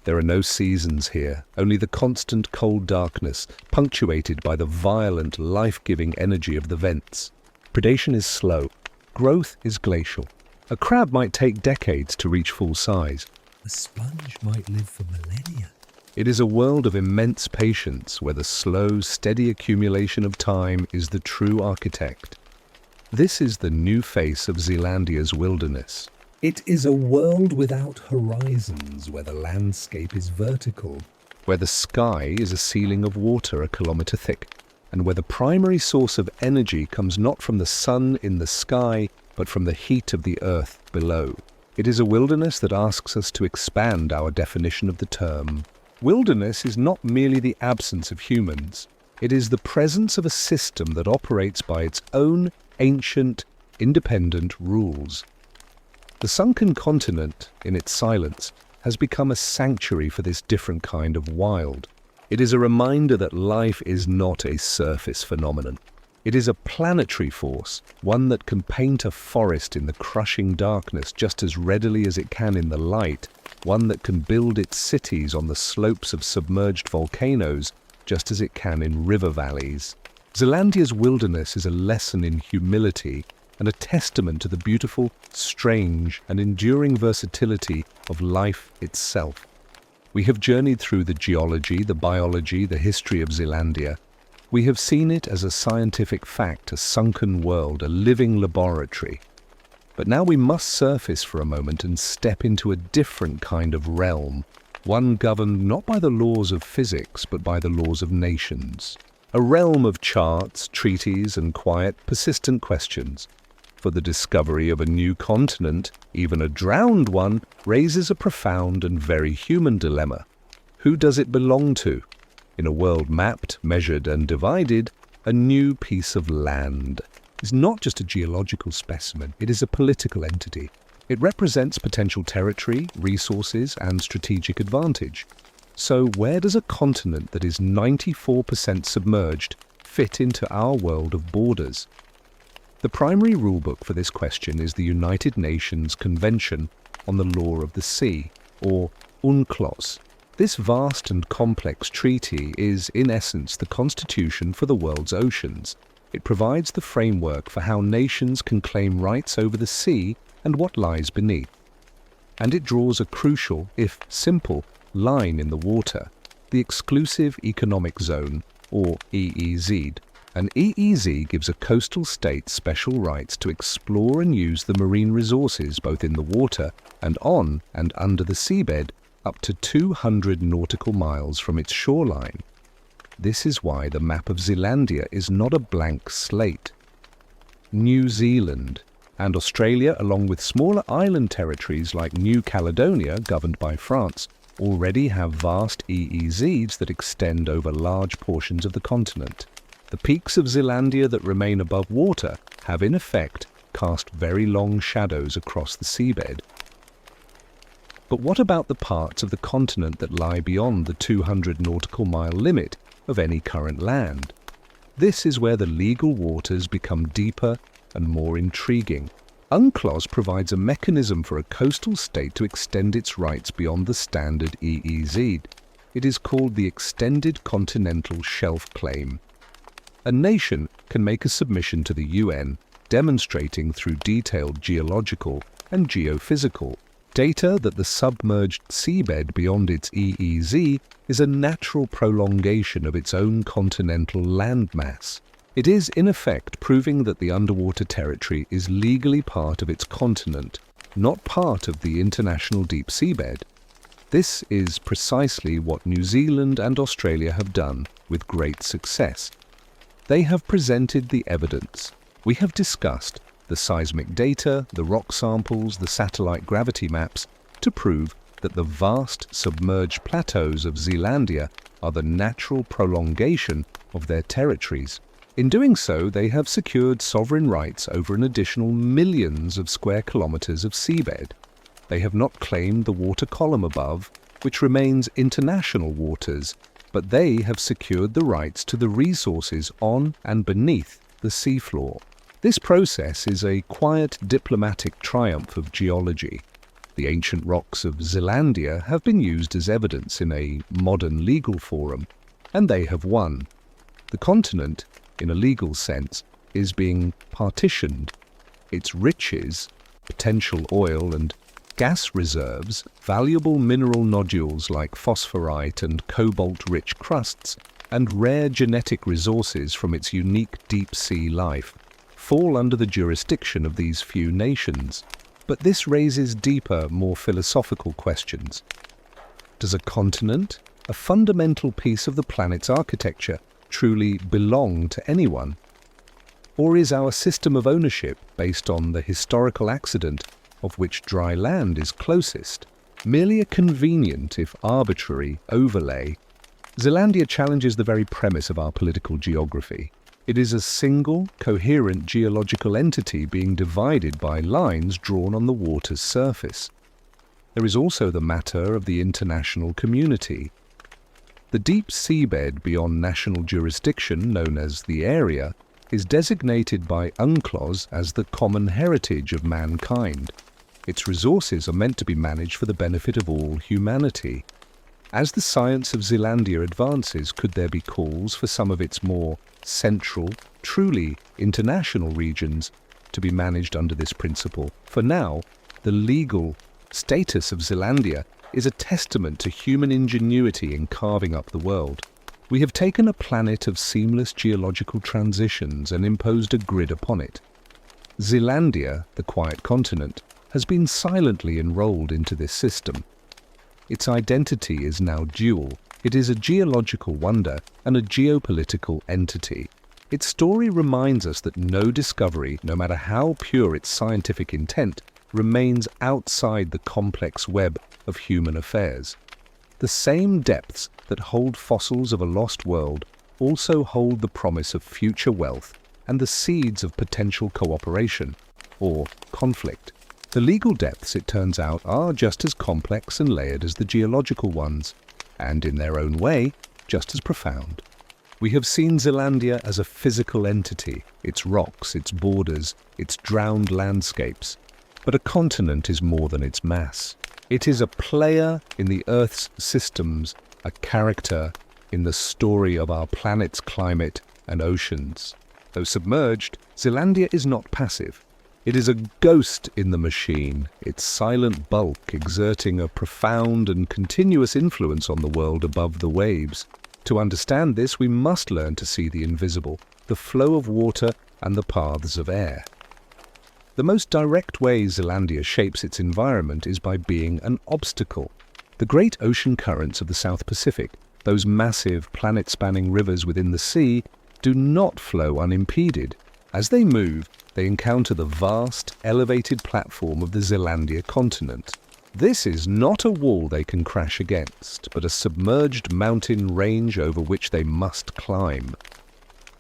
There are no seasons here, only the constant cold darkness, punctuated by the violent, life-giving energy of the vents. Predation is slow. Growth is glacial. A crab might take decades to reach full size. A sponge might live for millennia. It is a world of immense patience where the slow, steady accumulation of time is the true architect. This is the new face of Zealandia's wilderness. It is a world without horizons, where the landscape is vertical, where the sky is a ceiling of water a kilometre thick, and where the primary source of energy comes not from the sun in the sky, but from the heat of the earth below. It is a wilderness that asks us to expand our definition of the term. Wilderness is not merely the absence of humans. It is the presence of a system that operates by its own ancient, independent rules. The sunken continent, in its silence, has become a sanctuary for this different kind of wild. It is a reminder that life is not a surface phenomenon. It is a planetary force, one that can paint a forest in the crushing darkness just as readily as it can in the light, one that can build its cities on the slopes of submerged volcanoes just as it can in river valleys. Zealandia's wilderness is a lesson in humility and a testament to the beautiful, strange, and enduring versatility of life itself. We have journeyed through the geology, the biology, the history of Zealandia. We have seen it as a scientific fact, a sunken world, a living laboratory. But now we must surface for a moment and step into a different kind of realm, one governed not by the laws of physics, but by the laws of nations. A realm of charts, treaties, and quiet, persistent questions. for the discovery of a new continent, even a drowned one, raises a profound and very human dilemma. Who does it belong to? In a world mapped, measured and divided, a new piece of land is not just a geological specimen, it is a political entity. It represents potential territory, resources and strategic advantage. So where does a continent that is 94% submerged fit into our world of borders? The primary rulebook for this question is the United Nations Convention on the Law of the Sea, or UNCLOS. This vast and complex treaty is, in essence, the constitution for the world's oceans. It provides the framework for how nations can claim rights over the sea and what lies beneath. And it draws a crucial, if simple, line in the water, the Exclusive Economic Zone, or EEZ. An EEZ gives a coastal state special rights to explore and use the marine resources both in the water and on and under the seabed up to 200 nautical miles from its shoreline. This is why the map of Zealandia is not a blank slate. New Zealand and Australia, along with smaller island territories like New Caledonia, governed by France, already have vast EEZs that extend over large portions of the continent. The peaks of Zealandia that remain above water have in effect cast very long shadows across the seabed. But what about the parts of the continent that lie beyond the 200 nautical mile limit of any current land? This is where the legal waters become deeper and more intriguing. UNCLOS provides a mechanism for a coastal state to extend its rights beyond the standard EEZ. It is called the Extended Continental Shelf Claim. A nation can make a submission to the UN demonstrating through detailed geological and geophysical data that the submerged seabed beyond its EEZ is a natural prolongation of its own continental landmass. It is, in effect, proving that the underwater territory is legally part of its continent, not part of the international deep seabed. This is precisely what New Zealand and Australia have done with great success. They have presented the evidence. We have discussed the seismic data, the rock samples, the satellite gravity maps to prove that the vast submerged plateaus of Zealandia are the natural prolongation of their territories. In doing so, they have secured sovereign rights over an additional millions of square kilometers of seabed. They have not claimed the water column above, which remains international waters, but they have secured the rights to the resources on and beneath the seafloor. This process is a quiet diplomatic triumph of geology. The ancient rocks of Zealandia have been used as evidence in a modern legal forum, and they have won. The continent, in a legal sense, is being partitioned. Its riches, potential oil and gas reserves, valuable mineral nodules like phosphorite and cobalt-rich crusts, and rare genetic resources from its unique deep-sea life, fall under the jurisdiction of these few nations. But this raises deeper, more philosophical questions. Does a continent, a fundamental piece of the planet's architecture, truly belong to anyone? Or is our system of ownership based on the historical accident of which dry land is closest, merely a convenient, if arbitrary, overlay? Zealandia challenges the very premise of our political geography. It is a single, coherent geological entity being divided by lines drawn on the water's surface. There is also the matter of the international community. The deep seabed beyond national jurisdiction, known as the area, is designated by UNCLOS as the common heritage of mankind. Its resources are meant to be managed for the benefit of all humanity. As the science of Zealandia advances, could there be calls for some of its more central, truly international regions to be managed under this principle? For now, the legal status of Zealandia is a testament to human ingenuity in carving up the world. We have taken a planet of seamless geological transitions and imposed a grid upon it. Zealandia, the quiet continent, has been silently enrolled into this system. Its identity is now dual. It is a geological wonder and a geopolitical entity. Its story reminds us that no discovery, no matter how pure its scientific intent, remains outside the complex web of human affairs. The same depths that hold fossils of a lost world also hold the promise of future wealth and the seeds of potential cooperation, or conflict. The legal depths, it turns out, are just as complex and layered as the geological ones, and in their own way, just as profound. We have seen Zealandia as a physical entity, its rocks, its borders, its drowned landscapes. But a continent is more than its mass. It is a player in the Earth's systems, a character in the story of our planet's climate and oceans. Though submerged, Zealandia is not passive. It is a ghost in the machine, its silent bulk exerting a profound and continuous influence on the world above the waves. To understand this, we must learn to see the invisible, the flow of water and the paths of air. The most direct way Zealandia shapes its environment is by being an obstacle. The great ocean currents of the South Pacific, those massive planet-spanning rivers within the sea, do not flow unimpeded. As they move, they encounter the vast, elevated platform of the Zealandia continent. This is not a wall they can crash against, but a submerged mountain range over which they must climb.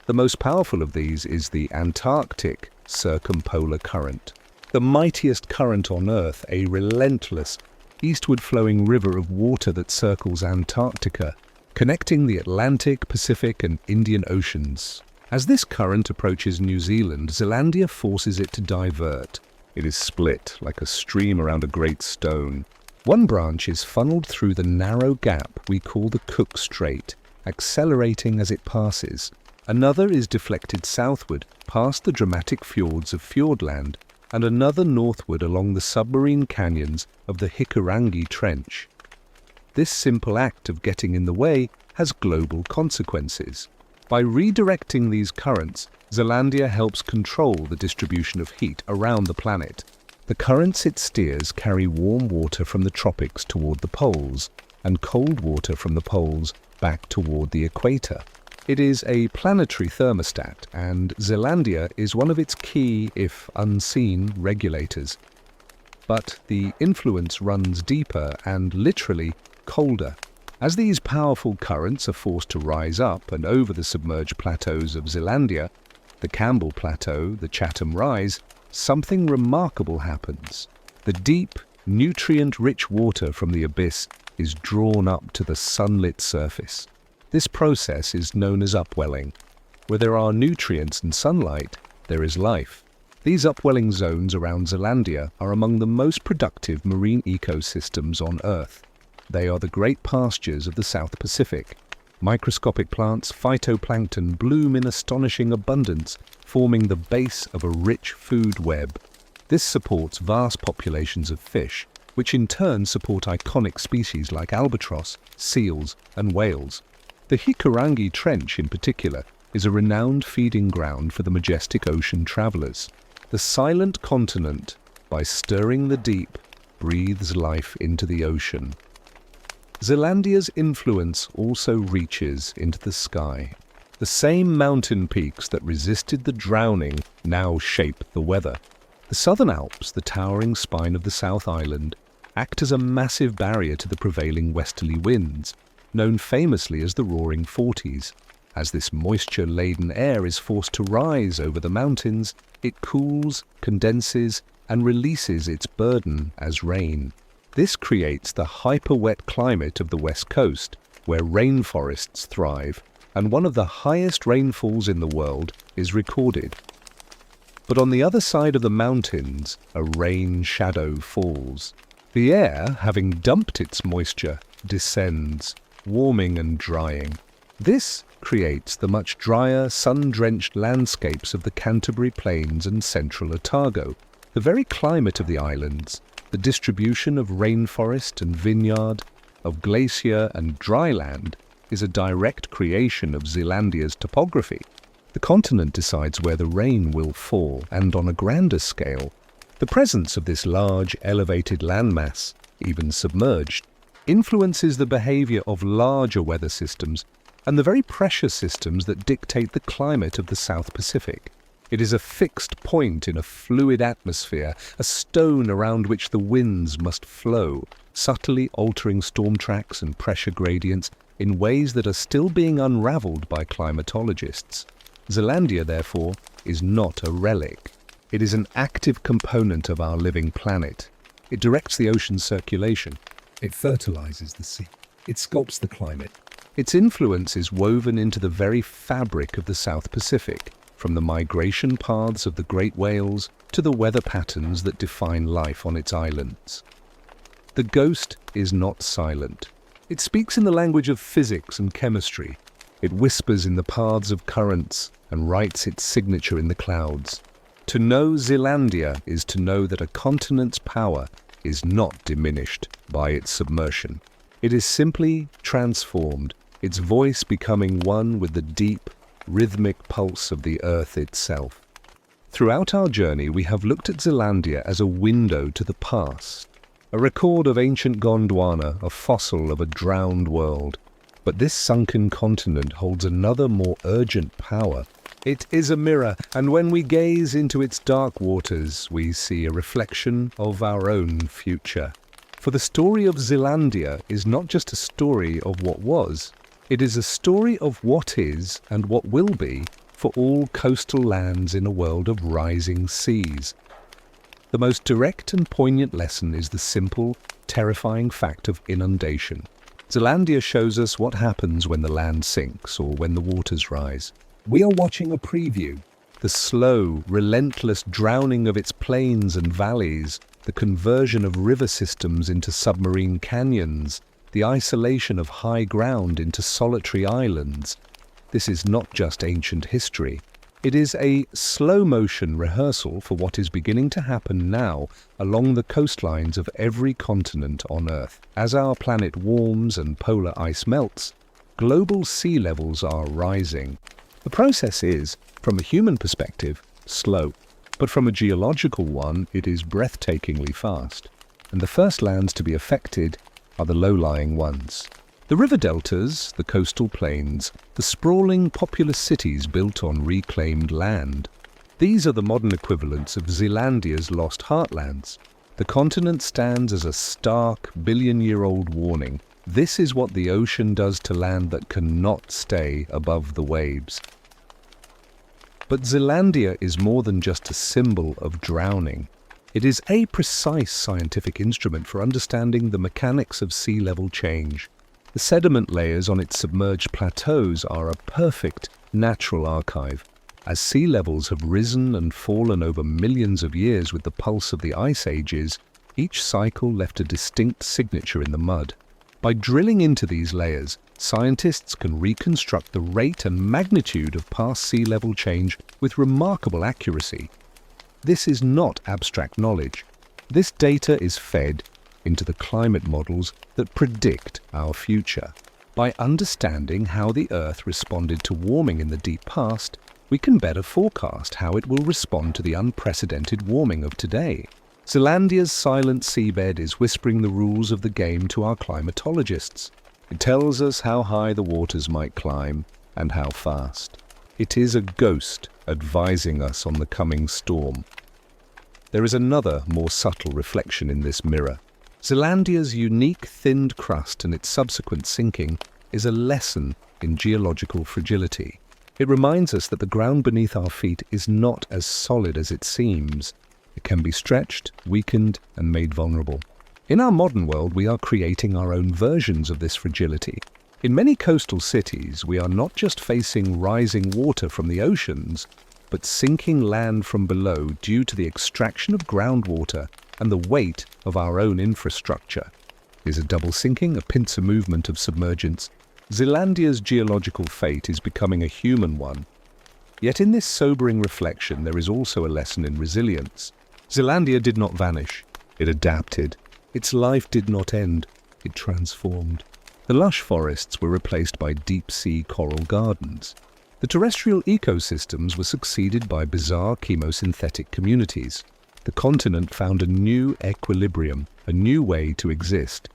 The most powerful of these is the Antarctic circumpolar current. The mightiest current on Earth, a relentless, eastward-flowing river of water that circles Antarctica, connecting the Atlantic, Pacific and Indian Oceans. As this current approaches New Zealand, Zealandia forces it to divert. It is split like a stream around a great stone. One branch is funneled through the narrow gap we call the Cook Strait, accelerating as it passes. Another is deflected southward past the dramatic fjords of Fiordland, and another northward along the submarine canyons of the Hikurangi Trench. This simple act of getting in the way has global consequences. By redirecting these currents, Zealandia helps control the distribution of heat around the planet. The currents it steers carry warm water from the tropics toward the poles, and cold water from the poles back toward the equator. It is a planetary thermostat, and Zealandia is one of its key, if unseen, regulators. But the influence runs deeper and literally colder. As these powerful currents are forced to rise up and over the submerged plateaus of Zealandia, the Campbell Plateau, the Chatham Rise, something remarkable happens. The deep, nutrient-rich water from the abyss is drawn up to the sunlit surface. This process is known as upwelling. Where there are nutrients and sunlight, there is life. These upwelling zones around Zealandia are among the most productive marine ecosystems on Earth. They are the great pastures of the South Pacific. Microscopic plants, phytoplankton, bloom in astonishing abundance, forming the base of a rich food web. This supports vast populations of fish, which in turn support iconic species like albatross, seals, and whales. The Hikurangi Trench, in particular, is a renowned feeding ground for the majestic ocean travelers. The silent continent, by stirring the deep, breathes life into the ocean. Zealandia's influence also reaches into the sky. The same mountain peaks that resisted the drowning now shape the weather. The Southern Alps, the towering spine of the South Island, act as a massive barrier to the prevailing westerly winds, known famously as the Roaring Forties. As this moisture-laden air is forced to rise over the mountains, it cools, condenses, and releases its burden as rain. This creates the hyper-wet climate of the West Coast, where rainforests thrive, and one of the highest rainfalls in the world is recorded. But on the other side of the mountains, a rain shadow falls. The air, having dumped its moisture, descends, warming and drying. This creates the much drier, sun-drenched landscapes of the Canterbury Plains and central Otago. The very climate of the islands, the distribution of rainforest and vineyard, of glacier and dry land, is a direct creation of Zealandia's topography. The continent decides where the rain will fall, and on a grander scale, the presence of this large, elevated landmass, even submerged, influences the behavior of larger weather systems and the very pressure systems that dictate the climate of the South Pacific. It is a fixed point in a fluid atmosphere, a stone around which the winds must flow, subtly altering storm tracks and pressure gradients in ways that are still being unraveled by climatologists. Zealandia, therefore, is not a relic. It is an active component of our living planet. It directs the ocean's circulation. It fertilizes the sea. It sculpts the climate. Its influence is woven into the very fabric of the South Pacific, from the migration paths of the great whales to the weather patterns that define life on its islands. The ghost is not silent. It speaks in the language of physics and chemistry. It whispers in the paths of currents and writes its signature in the clouds. To know Zealandia is to know that a continent's power is not diminished by its submersion. It is simply transformed, its voice becoming one with the deep, rhythmic pulse of the earth itself. Throughout our journey, we have looked at Zealandia as a window to the past, a record of ancient Gondwana, a fossil of a drowned world. But this sunken continent holds another more urgent power. It is a mirror, and when we gaze into its dark waters, we see a reflection of our own future. For the story of Zealandia is not just a story of what was, it is a story of what is and what will be for all coastal lands in a world of rising seas. The most direct and poignant lesson is the simple, terrifying fact of inundation. Zealandia shows us what happens when the land sinks or when the waters rise. We are watching a preview. The slow, relentless drowning of its plains and valleys, the conversion of river systems into submarine canyons, the isolation of high ground into solitary islands. This is not just ancient history. It is a slow-motion rehearsal for what is beginning to happen now along the coastlines of every continent on Earth. As our planet warms and polar ice melts, global sea levels are rising. The process is, from a human perspective, slow, but from a geological one, it is breathtakingly fast. And the first lands to be affected are the low-lying ones. The river deltas, the coastal plains, the sprawling populous cities built on reclaimed land. These are the modern equivalents of Zealandia's lost heartlands. The continent stands as a stark, billion-year-old warning. This is what the ocean does to land that cannot stay above the waves. But Zealandia is more than just a symbol of drowning. It is a precise scientific instrument for understanding the mechanics of sea level change. The sediment layers on its submerged plateaus are a perfect natural archive. As sea levels have risen and fallen over millions of years with the pulse of the ice ages, each cycle left a distinct signature in the mud. By drilling into these layers, scientists can reconstruct the rate and magnitude of past sea level change with remarkable accuracy. This is not abstract knowledge. This data is fed into the climate models that predict our future. By understanding how the Earth responded to warming in the deep past, we can better forecast how it will respond to the unprecedented warming of today. Zealandia's silent seabed is whispering the rules of the game to our climatologists. It tells us how high the waters might climb and how fast. It is a ghost advising us on the coming storm. There is another, more subtle reflection in this mirror. Zealandia's unique thinned crust and its subsequent sinking is a lesson in geological fragility. It reminds us that the ground beneath our feet is not as solid as it seems. It can be stretched, weakened, and made vulnerable. In our modern world, we are creating our own versions of this fragility. In many coastal cities, we are not just facing rising water from the oceans, but sinking land from below due to the extraction of groundwater and the weight of our own infrastructure. Is a double sinking a pincer movement of submergence? Zealandia's geological fate is becoming a human one. Yet in this sobering reflection, there is also a lesson in resilience. Zealandia did not vanish. It adapted. Its life did not end. It transformed. The lush forests were replaced by deep-sea coral gardens. The terrestrial ecosystems were succeeded by bizarre chemosynthetic communities. The continent found a new equilibrium, a new way to exist.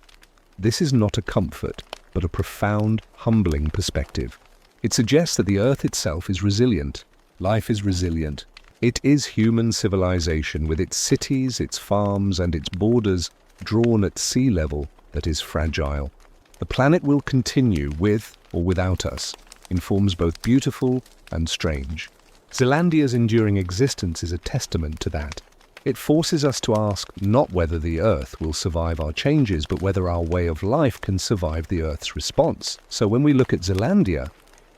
This is not a comfort, but a profound, humbling perspective. It suggests that the Earth itself is resilient. Life is resilient. It is human civilization with its cities, its farms, and its borders drawn at sea level that is fragile. The planet will continue with or without us, in forms both beautiful and strange. Zealandia's enduring existence is a testament to that. It forces us to ask not whether the Earth will survive our changes, but whether our way of life can survive the Earth's response. So when we look at Zealandia,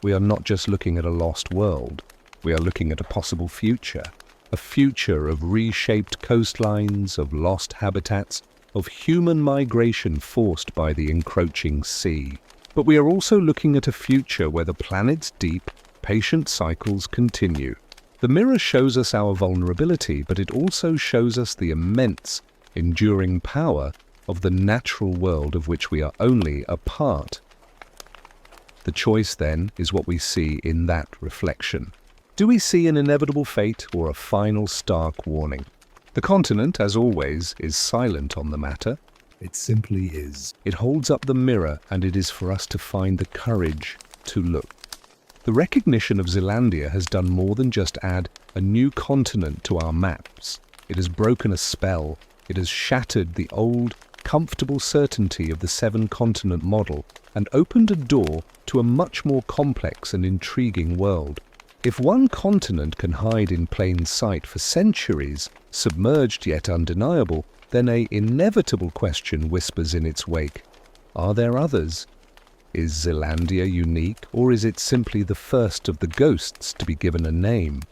we are not just looking at a lost world. We are looking at a possible future. A future of reshaped coastlines, of lost habitats, of human migration forced by the encroaching sea. But we are also looking at a future where the planet's deep, patient cycles continue. The mirror shows us our vulnerability, but it also shows us the immense, enduring power of the natural world of which we are only a part. The choice, then, is what we see in that reflection. Do we see an inevitable fate or a final stark warning? The continent, as always, is silent on the matter. It simply is. It holds up the mirror, and it is for us to find the courage to look. The recognition of Zealandia has done more than just add a new continent to our maps. It has broken a spell. It has shattered the old, comfortable certainty of the seven-continent model and opened a door to a much more complex and intriguing world. If one continent can hide in plain sight for centuries, submerged yet undeniable, then an inevitable question whispers in its wake. Are there others? Is Zealandia unique, or is it simply the first of the ghosts to be given a name?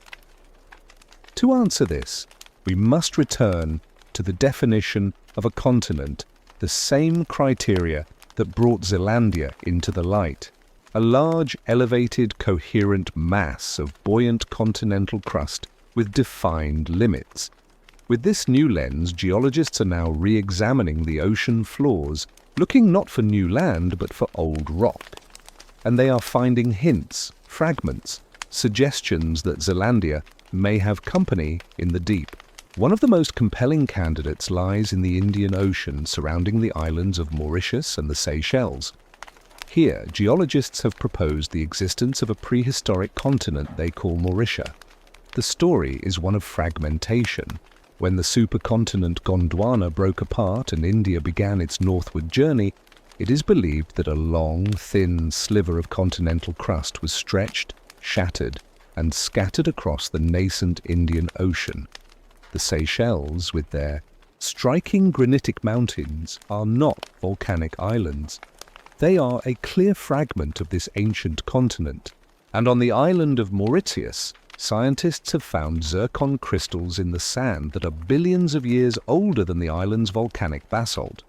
To answer this, we must return to the definition of a continent, the same criteria that brought Zealandia into the light. A large, elevated, coherent mass of buoyant continental crust with defined limits. With this new lens, geologists are now re-examining the ocean floors, looking not for new land but for old rock. And they are finding hints, fragments, suggestions that Zealandia may have company in the deep. One of the most compelling candidates lies in the Indian Ocean surrounding the islands of Mauritius and the Seychelles. Here, geologists have proposed the existence of a prehistoric continent they call Mauritia. The story is one of fragmentation. When the supercontinent Gondwana broke apart and India began its northward journey, it is believed that a long, thin sliver of continental crust was stretched, shattered, and scattered across the nascent Indian Ocean. The Seychelles, with their striking granitic mountains, are not volcanic islands. They are a clear fragment of this ancient continent. And on the island of Mauritius, scientists have found zircon crystals in the sand that are billions of years older than the island's volcanic basalt.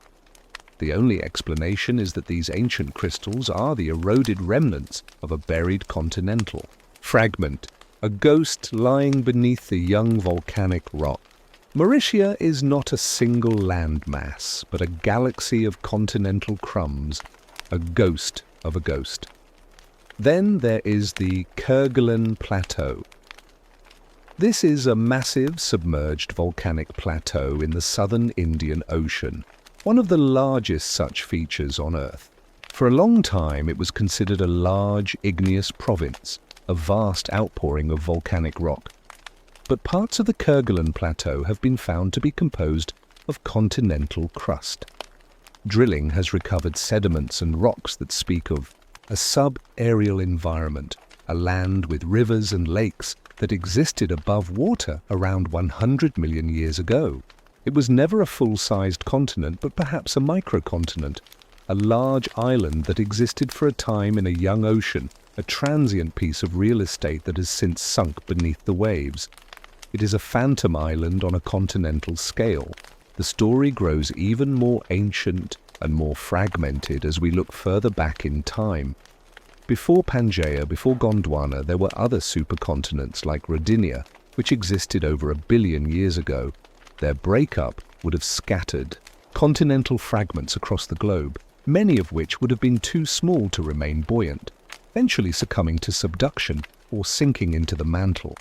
The only explanation is that these ancient crystals are the eroded remnants of a buried continental fragment, a ghost lying beneath the young volcanic rock. Mauritia is not a single landmass, but a galaxy of continental crumbs, a ghost of a ghost. Then there is the Kerguelen Plateau. This is a massive submerged volcanic plateau in the southern Indian Ocean, one of the largest such features on Earth. For a long time it was considered a large igneous province, a vast outpouring of volcanic rock. But parts of the Kerguelen Plateau have been found to be composed of continental crust. Drilling has recovered sediments and rocks that speak of a sub-aerial environment, a land with rivers and lakes that existed above water around 100 million years ago. It was never a full-sized continent, but perhaps a microcontinent, a large island that existed for a time in a young ocean, a transient piece of real estate that has since sunk beneath the waves. It is a phantom island on a continental scale. The story grows even more ancient and more fragmented as we look further back in time. Before Pangaea, before Gondwana, there were other supercontinents like Rodinia, which existed over 1 billion years ago. Their breakup would have scattered continental fragments across the globe, many of which would have been too small to remain buoyant, eventually succumbing to subduction or sinking into the mantle.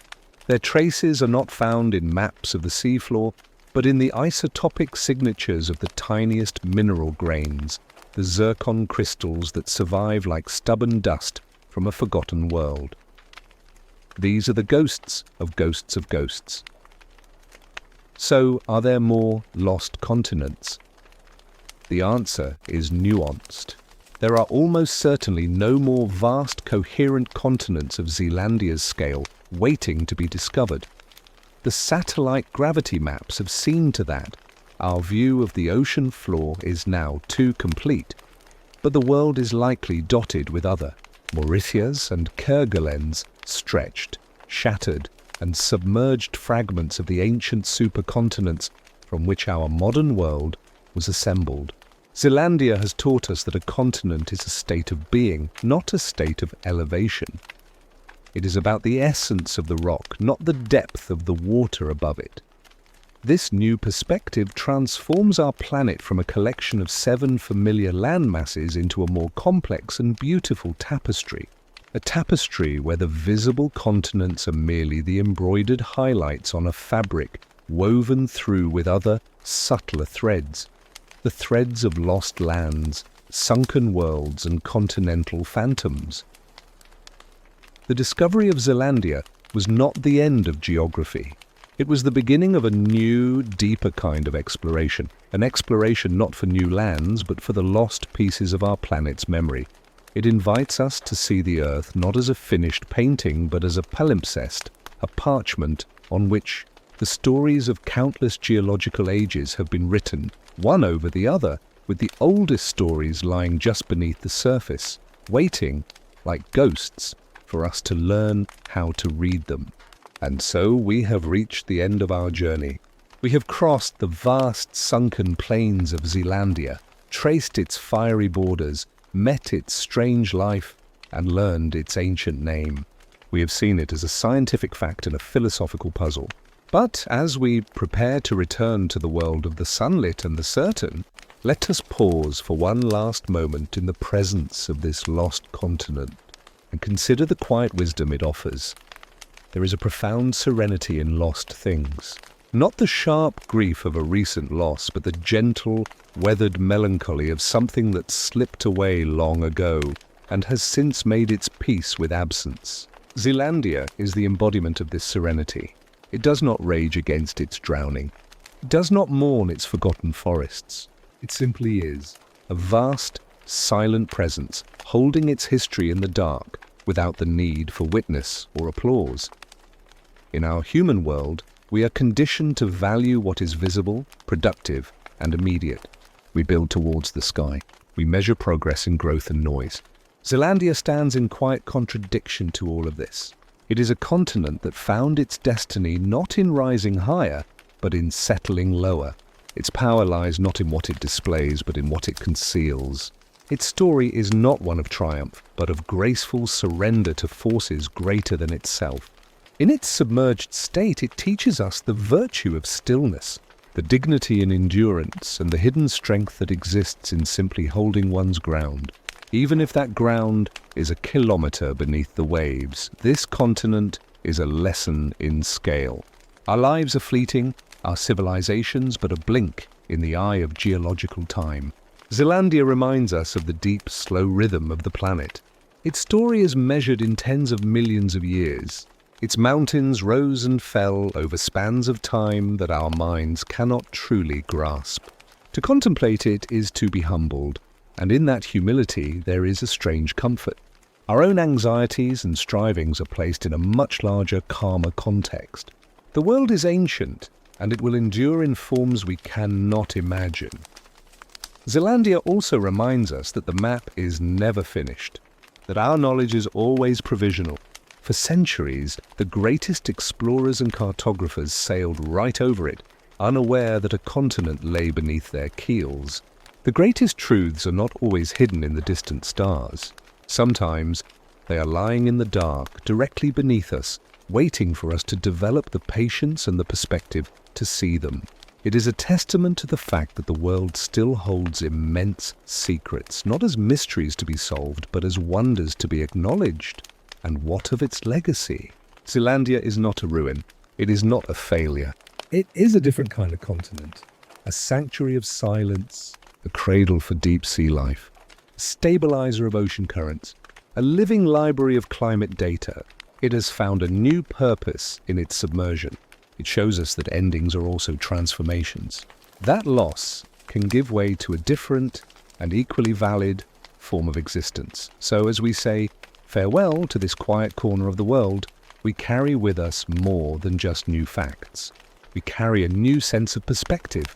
Their traces are not found in maps of the seafloor, but in the isotopic signatures of the tiniest mineral grains, the zircon crystals that survive like stubborn dust from a forgotten world. These are the ghosts of ghosts of ghosts. So, are there more lost continents? The answer is nuanced. There are almost certainly no more vast, coherent continents of Zealandia's scale waiting to be discovered. The satellite gravity maps have seen to that. Our view of the ocean floor is now too complete, but the world is likely dotted with other Mauritius and Kerguelen's stretched, shattered, and submerged fragments of the ancient supercontinents from which our modern world was assembled. Zealandia has taught us that a continent is a state of being, not a state of elevation. It is about the essence of the rock, not the depth of the water above it. This new perspective transforms our planet from a collection of 7 familiar landmasses into a more complex and beautiful tapestry. A tapestry where the visible continents are merely the embroidered highlights on a fabric woven through with other, subtler threads. The threads of lost lands, sunken worlds, and continental phantoms. The discovery of Zealandia was not the end of geography. It was the beginning of a new, deeper kind of exploration. An exploration not for new lands, but for the lost pieces of our planet's memory. It invites us to see the Earth not as a finished painting, but as a palimpsest, a parchment on which the stories of countless geological ages have been written, one over the other, with the oldest stories lying just beneath the surface, waiting, like ghosts, for us to learn how to read them. And so we have reached the end of our journey. We have crossed the vast sunken plains of Zealandia, traced its fiery borders, met its strange life, and learned its ancient name. We have seen it as a scientific fact and a philosophical puzzle. But as we prepare to return to the world of the sunlit and the certain, let us pause for one last moment in the presence of this lost continent and consider the quiet wisdom it offers. There is a profound serenity in lost things. Not the sharp grief of a recent loss, but the gentle, weathered melancholy of something that slipped away long ago and has since made its peace with absence. Zealandia is the embodiment of this serenity. It does not rage against its drowning. It does not mourn its forgotten forests. It simply is a vast, silent presence, holding its history in the dark without the need for witness or applause. In our human world, we are conditioned to value what is visible, productive, and immediate. We build towards the sky. We measure progress in growth and noise. Zealandia stands in quiet contradiction to all of this. It is a continent that found its destiny not in rising higher, but in settling lower. Its power lies not in what it displays, but in what it conceals. Its story is not one of triumph, but of graceful surrender to forces greater than itself. In its submerged state, it teaches us the virtue of stillness, the dignity in endurance, and the hidden strength that exists in simply holding one's ground. Even if that ground is a kilometer beneath the waves, this continent is a lesson in scale. Our lives are fleeting, our civilizations but a blink in the eye of geological time. Zealandia reminds us of the deep, slow rhythm of the planet. Its story is measured in tens of millions of years. Its mountains rose and fell over spans of time that our minds cannot truly grasp. To contemplate it is to be humbled, and in that humility there is a strange comfort. Our own anxieties and strivings are placed in a much larger, calmer context. The world is ancient, and it will endure in forms we cannot imagine. Zealandia also reminds us that the map is never finished, that our knowledge is always provisional. For centuries, the greatest explorers and cartographers sailed right over it, unaware that a continent lay beneath their keels. The greatest truths are not always hidden in the distant stars. Sometimes they are lying in the dark, directly beneath us, waiting for us to develop the patience and the perspective to see them. It is a testament to the fact that the world still holds immense secrets, not as mysteries to be solved, but as wonders to be acknowledged. And what of its legacy? Zealandia is not a ruin. It is not a failure. It is a different kind of continent, a sanctuary of silence, a cradle for deep sea life, a stabilizer of ocean currents, a living library of climate data. It has found a new purpose in its submersion. It shows us that endings are also transformations. That loss can give way to a different and equally valid form of existence. So as we say farewell to this quiet corner of the world, we carry with us more than just new facts. We carry a new sense of perspective,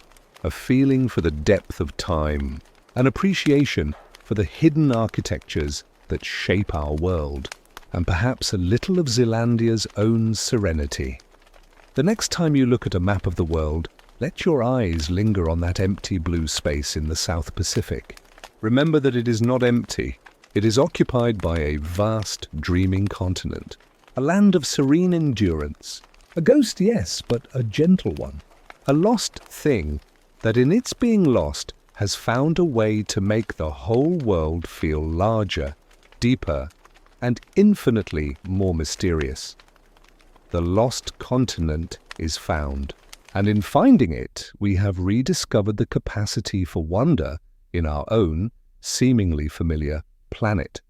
a feeling for the depth of time, an appreciation for the hidden architectures that shape our world, and perhaps a little of Zealandia's own serenity. The next time you look at a map of the world, let your eyes linger on that empty blue space in the South Pacific. Remember that it is not empty. It is occupied by a vast, dreaming continent, a land of serene endurance. A ghost, yes, but a gentle one. A lost thing that in its being lost has found a way to make the whole world feel larger, deeper, and infinitely more mysterious. The lost continent is found, and in finding it, we have rediscovered the capacity for wonder in our own, seemingly familiar planet.